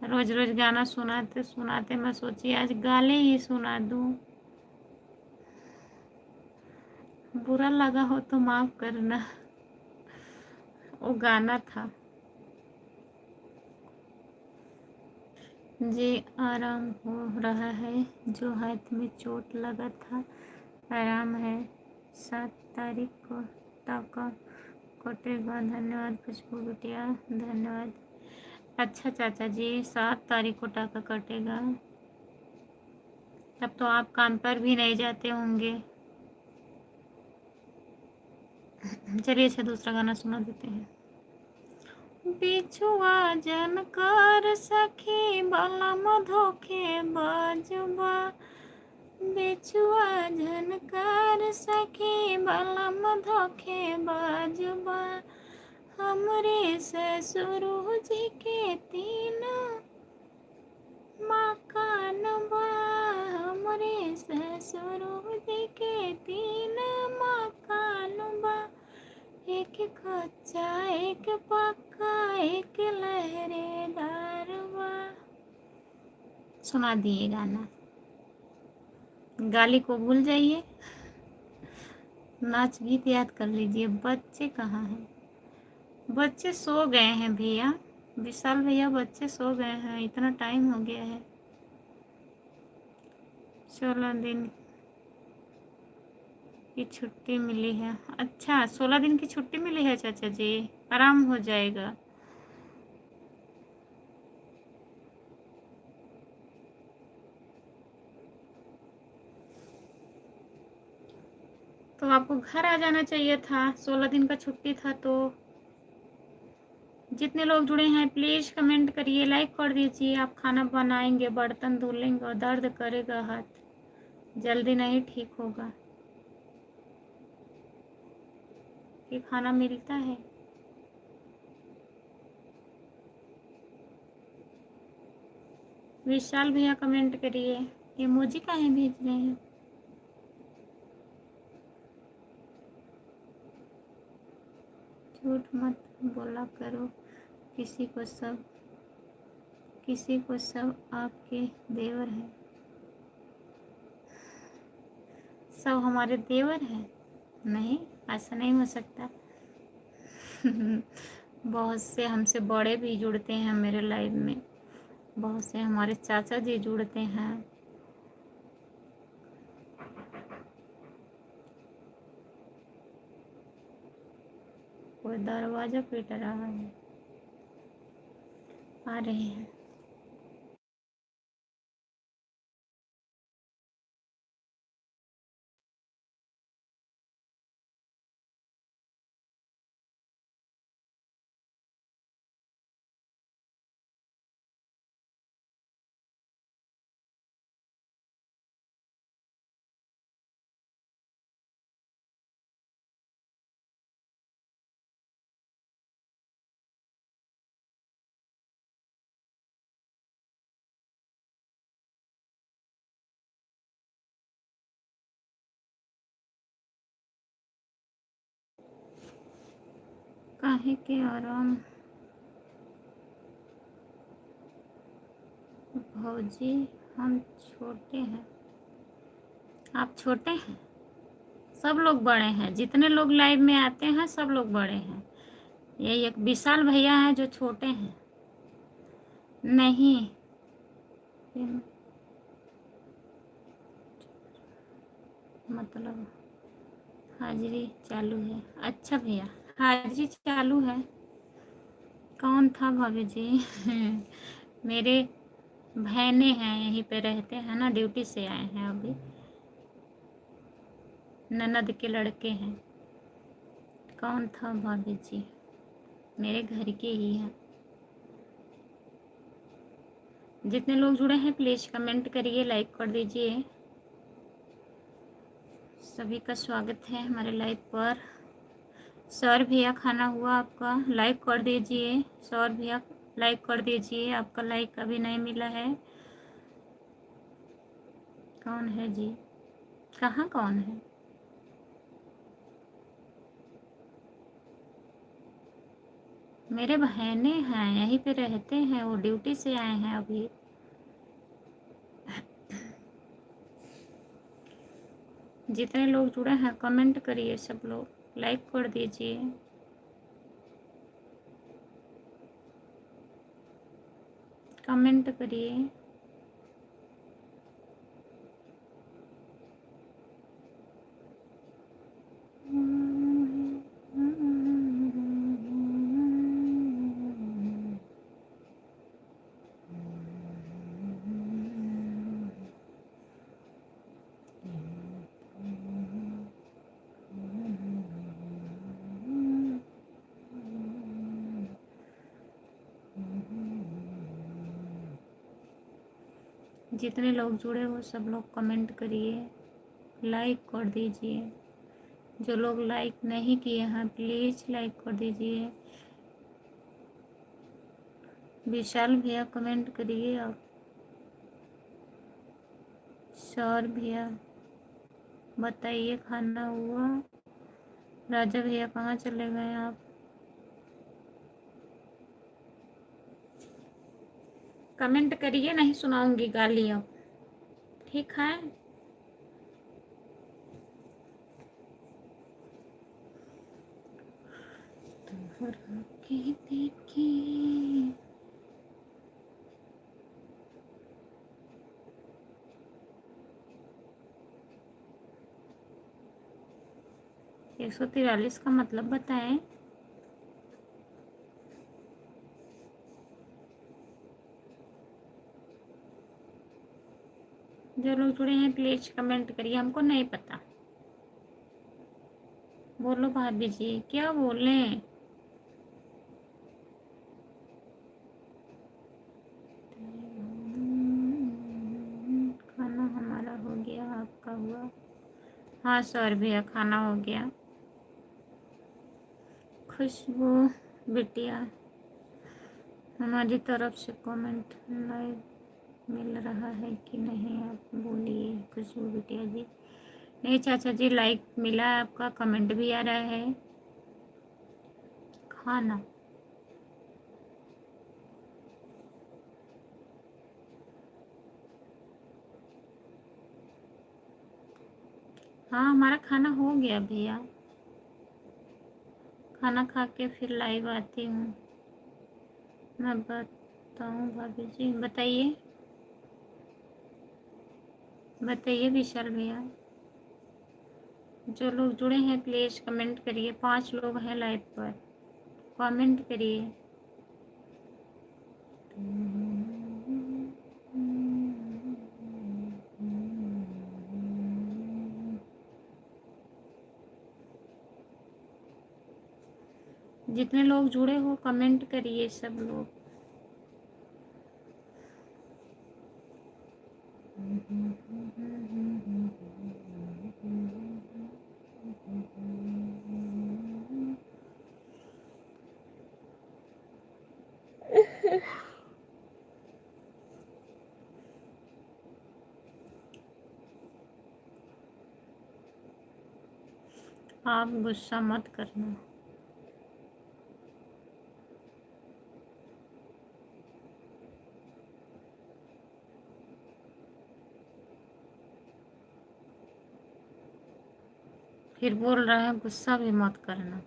रोज रोज गाना सुनाते सुनाते मैं सोची आज गाले ही सुना दूं। बुरा लगा हो तो माफ करना, वो गाना था। जी आराम हो रहा है, जो हाथ में चोट लगा था आराम है। 7 तारीख को टाका कटेगा। धन्यवाद खुशबू बिटिया, धन्यवाद। अच्छा चाचा जी, 7 तारीख को टाका कटेगा, तब तो आप काम पर भी नहीं जाते होंगे। चलिए अच्छा दूसरा गाना सुना देते हैं। बिछुआ जनकर सखी बलम धोखे बाजुबा, बिछुआ जनकर सखी बलम धोखे बाजुबा, हमरे ससुर जी के 3 मकान बा, हमरे ससुर जी के 3 मकान बा, एक कच्चा एक पक्का एक लहरेदार बा। सुना दिए गाना, गाली को भूल जाइए, नाच गीत याद कर लीजिए। बच्चे कहाँ हैं? बच्चे सो गए हैं भैया, विशाल भैया बच्चे सो गए हैं, इतना टाइम हो गया है। 16 दिन की छुट्टी मिली है। अच्छा, 16 दिन की छुट्टी मिली है चाचा जी, आराम हो जाएगा। तो आपको घर आ जाना चाहिए था, 16 दिन का छुट्टी था तो। जितने लोग जुड़े हैं प्लीज़ कमेंट करिए, लाइक कर दीजिए। आप खाना बनाएंगे, बर्तन धुलेंगे और दर्द करेगा हाथ, जल्दी नहीं ठीक होगा। ये खाना मिलता है। विशाल भैया कमेंट करिए, इमोजी काहे भेज रहे हैं? झूठ मत बोला करो, किसी को सब आपके देवर हैं। सब हमारे देवर हैं? नहीं, ऐसा नहीं हो सकता। बहुत से हमसे बड़े भी जुड़ते हैं मेरे लाइफ में, बहुत से हमारे चाचा जी जुड़ते हैं। कोई दरवाजा पीट रहा है, आ रहे हैं। काहे के आराम भौजी, हम छोटे हैं। आप छोटे हैं? सब लोग बड़े हैं, जितने लोग लाइव में आते हैं सब लोग बड़े हैं। ये एक विशाल भैया हैं जो छोटे हैं। नहीं, मतलब हाजिरी चालू है। अच्छा भैया, हाजिरी चालू है। कौन था भाभी जी? मेरे बहने हैं, यहीं पे रहते हैं ना, ड्यूटी से आए हैं अभी। ननद के लड़के हैं। कौन था भाभी जी? मेरे घर के ही हैं। जितने लोग जुड़े हैं प्लीज़ कमेंट करिए, लाइक कर दीजिए। सभी का स्वागत है हमारे लाइव पर। सर भैया, खाना हुआ आपका? लाइक कर दीजिए सर भैया, लाइक कर दीजिए, आपका लाइक अभी नहीं मिला है। कौन है जी? कहाँ कौन है? मेरे बहने हैं, यहीं पे रहते हैं, वो ड्यूटी से आए हैं अभी। जितने लोग जुड़े हैं कमेंट करिए, सब लोग लाइक कर दीजिए। कमेंट करिए। जितने लोग जुड़े हो सब लोग कमेंट करिए, लाइक कर दीजिए। जो लोग लाइक नहीं किए हैं प्लीज़ लाइक कर दीजिए। विशाल भैया कमेंट करिए आप। सौर भैया बताइए खाना हुआ? राजा भैया कहाँ चले गए आप? कमेंट करिए, नहीं सुनाऊंगी गाली अब, ठीक है? देखिए 143 का मतलब बताएं। जो लोग जुड़े हैं प्लीज कमेंट करिए, हमको नहीं पता। बोलो भाभी जी, क्या बोलें? खाना हमारा हो गया, आपका हुआ? हाँ सर भैया खाना हो गया। खुशबू बिटिया, हमारी तरफ से कमेंट लाइव मिल रहा है कि नहीं, आप बोलिए खुशबू बिटिया जी। नहीं चाचा जी, लाइक मिला आपका, कमेंट भी आ रहा है। खाना। हाँ हमारा खाना हो गया भैया, खाना खा के फिर लाइव आती हूँ। मैं बताऊँ भाभी जी? बताइए बताइए विशाल भैया। जो लोग जुड़े हैं प्लीज कमेंट करिए। 5 लोग हैं लाइव पर, कमेंट करिए। जितने लोग जुड़े हो कमेंट करिए सब लोग। आप गुस्सा मत करना। फिर बोल रहा है गुस्सा भी मत करना।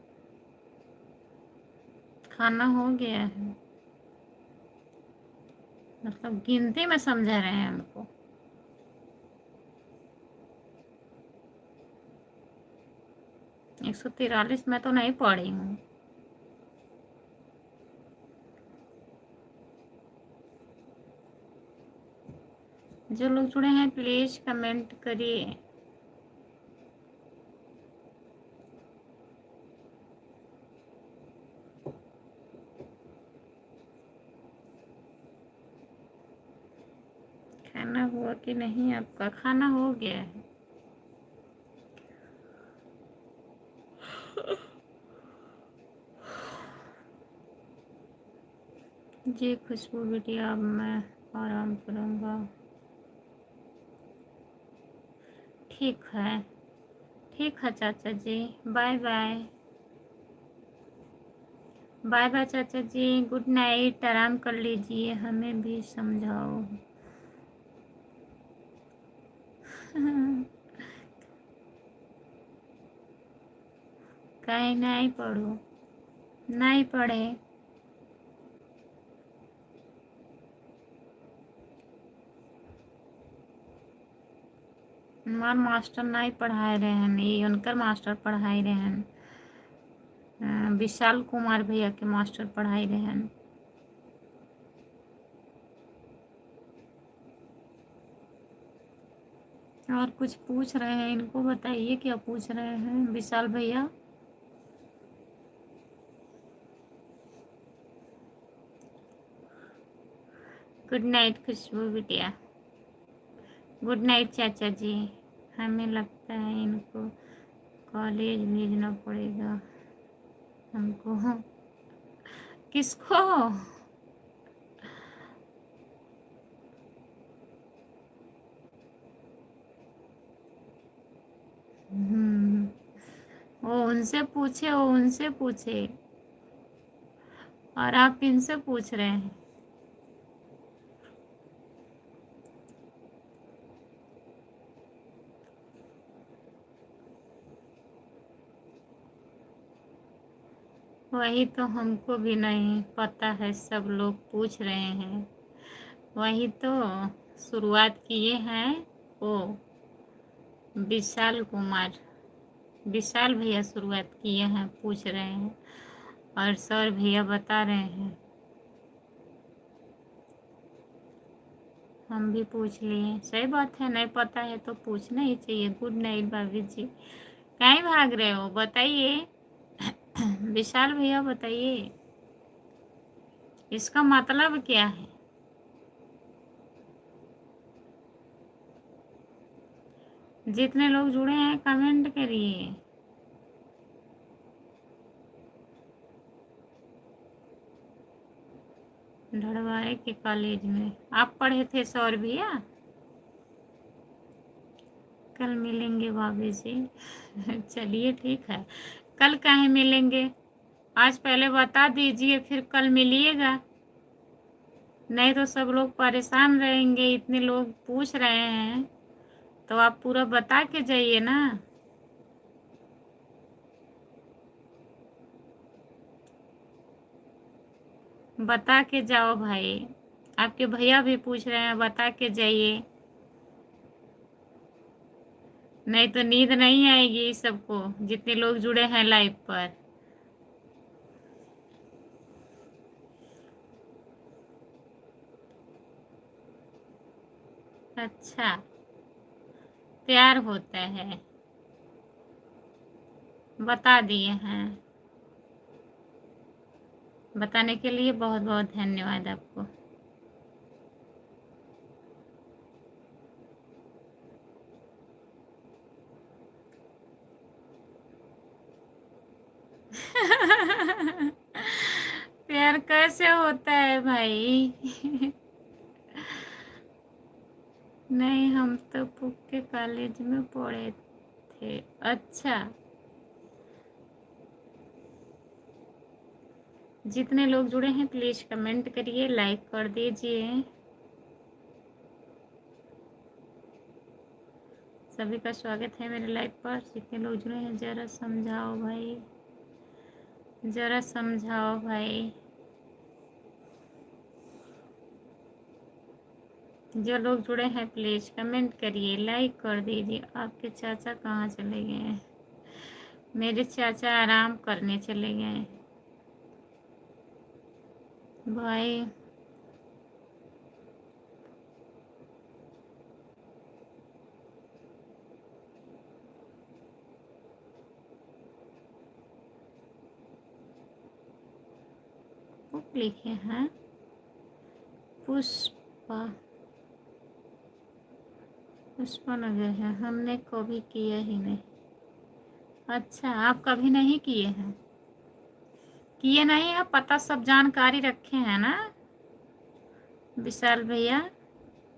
खाना हो गया है, मतलब गिनती में समझा रहे हैं हमको। एक 143 मैं तो नहीं पढ़ी हूँ। जो लोग जुड़े हैं प्लीज कमेंट करिए। खाना हुआ कि नहीं? आपका खाना हो गया है? जी खुशबू बिटिया, अब मैं आराम करूँगा। ठीक है, ठीक है चाचा जी, बाय बाय। बाय बाय चाचा जी, गुड नाइट, आराम कर लीजिए, हमें भी समझाओ। कहीं नहीं पढ़ो, नहीं पढ़े। हमार मास्टर नहीं पढ़ाए रहे हैं, ये उनकर मास्टर पढ़ाई रहे हैं। विशाल कुमार भैया के मास्टर पढ़ाई रहे हैं। और कुछ पूछ रहे हैं, इनको बताइए क्या पूछ रहे हैं विशाल भैया। गुड नाइट खुशबू बिटिया, गुड नाइट चाचा जी। हमें लगता है इनको कॉलेज भेजना पड़ेगा हमको। किसको? हम्म, वो उनसे पूछे, वो उनसे पूछे, और आप इनसे पूछ रहे हैं। वही तो हमको भी नहीं पता है, सब लोग पूछ रहे हैं। वही तो शुरुआत किए हैं वो विशाल कुमार, विशाल भैया शुरुआत किए हैं, पूछ रहे हैं, और सर भैया बता रहे हैं। हम भी पूछ लिए, सही बात है, नहीं पता है तो पूछना ही चाहिए। गुड नाइट भाभी जी। कहीं भाग रहे हो बताइए? विशाल भैया बताइए, इसका मतलब क्या है? जितने लोग जुड़े हैं कमेंट करिए। ढड़वारे के कॉलेज में आप पढ़े थे सौर भैया? कल मिलेंगे भाभी जी। चलिए ठीक है, कल काहे मिलेंगे? आज पहले बता दीजिए, फिर कल मिलिएगा, नहीं तो सब लोग परेशान रहेंगे। इतने लोग पूछ रहे हैं तो आप पूरा बता के जाइए ना। बता के जाओ भाई, आपके भैया भी पूछ रहे हैं, बता के जाइए, नहीं तो नींद नहीं आएगी सबको जितने लोग जुड़े हैं लाइव पर। अच्छा, प्यार होता है, बता दिए हैं। बताने के लिए बहुत बहुत धन्यवाद आपको। प्यार कैसे होता है भाई? नहीं, हम तो पुक के कॉलेज में पढ़े थे। अच्छा, जितने लोग जुड़े हैं प्लीज़ कमेंट करिए, लाइक कर दीजिए। सभी का स्वागत है मेरे लाइव पर। जितने लोग जुड़े हैं ज़रा समझाओ भाई, ज़रा समझाओ भाई। जो लोग जुड़े हैं प्लीज़ कमेंट करिए, लाइक कर दीजिए। आपके चाचा कहाँ चले गए हैं? मेरे चाचा आराम करने चले गए भाई। बुक लिखे हैं पुष्पा, पुष्पा नगर है, हमने कभी किया ही नहीं। अच्छा, आप कभी नहीं किए हैं? किए नहीं है, पता सब जानकारी रखे हैं ना विशाल भैया।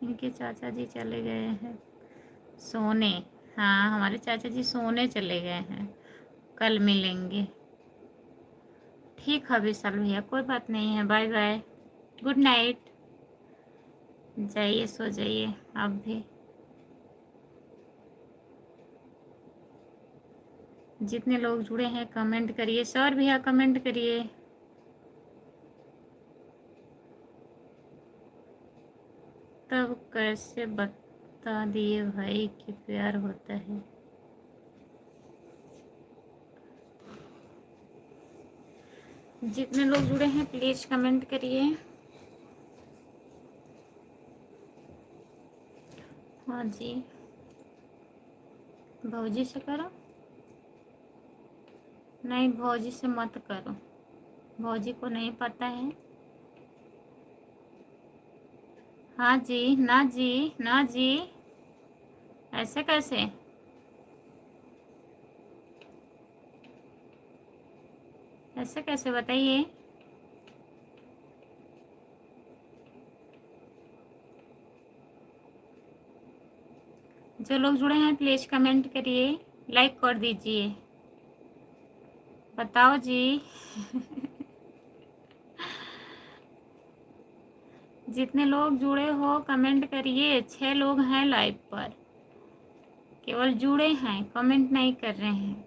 इनके चाचा जी चले गए हैं सोने। हाँ, हमारे चाचा जी सोने चले गए हैं, कल मिलेंगे। ठीक है विशाल भैया, कोई बात नहीं है, बाय बाय, गुड नाइट। जाइए सो जाइए आप भी। जितने लोग जुड़े हैं कमेंट करिए, सर भैया कमेंट करिए। तब कैसे बता दिए भाई कि प्यार होता है? जितने लोग जुड़े हैं प्लीज़ कमेंट करिए। हाँ जी, भौजी से करो। नहीं, भौजी से मत करो, भौजी को नहीं पता है। हाँ जी, ना जी, ना जी, ऐसे कैसे? ऐसे कैसे बताइए? जो लोग जुड़े हैं प्लीज़ कमेंट करिए, लाइक कर दीजिए। बताओ जी। जितने लोग जुड़े हो कमेंट करिए। 6 लोग हैं लाइव पर, केवल जुड़े हैं, कमेंट नहीं कर रहे हैं।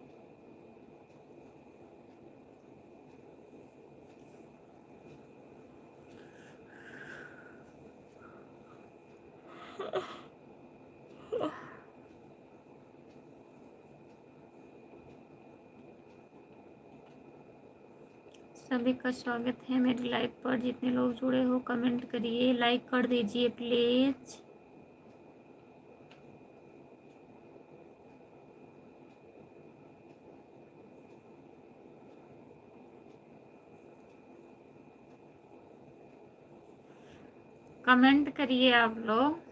सभी का स्वागत है मेरी लाइव पर। जितने लोग जुड़े हो कमेंट करिए, लाइक कर दीजिए प्लीज़। कमेंट करिए आप लोग।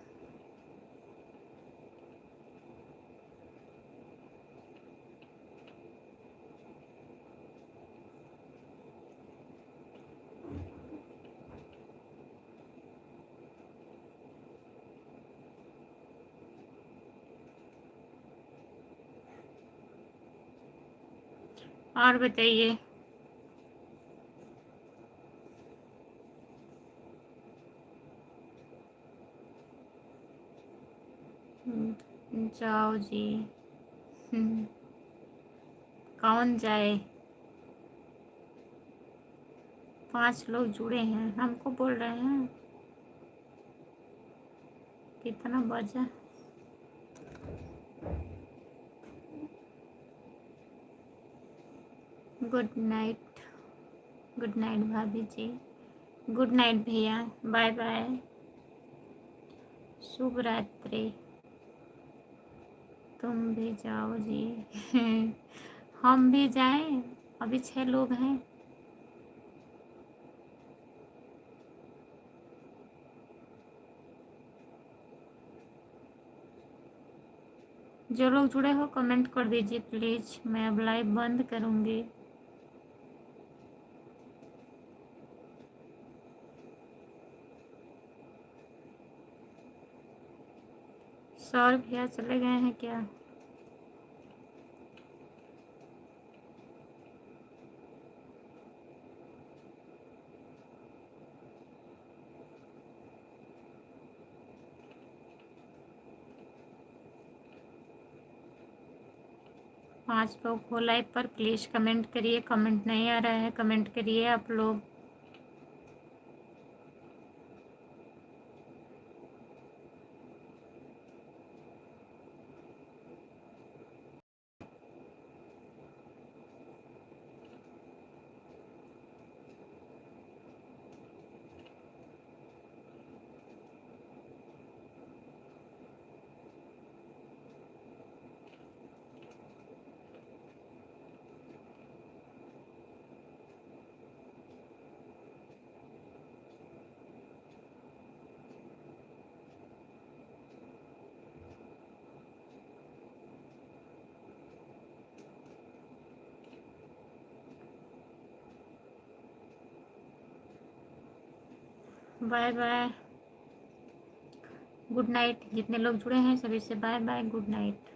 और बताइए, जाओ जी। कौन जाए? 5 लोग जुड़े हैं, हमको बोल रहे हैं। कितना बजा? Good night. गुड नाइट भाभी जी। गुड नाइट भैया। Bye bye. शुभ रात्रि। तुम भी जाओ जी। हम भी जाएं? अभी 6 लोग हैं। जो लोग जुड़े हो कमेंट कर दीजिए प्लीज़। मैं अब लाइव बंद करूँगी। सौर भैया चले गए हैं क्या? पांच लोग हो लाइव पर, प्लीज़ कमेंट करिए। कमेंट नहीं आ रहा है, कमेंट करिए आप लोग। Bye bye. Good night. जितने लोग जुड़े हैं सभी से बाय बाय, गुड नाइट।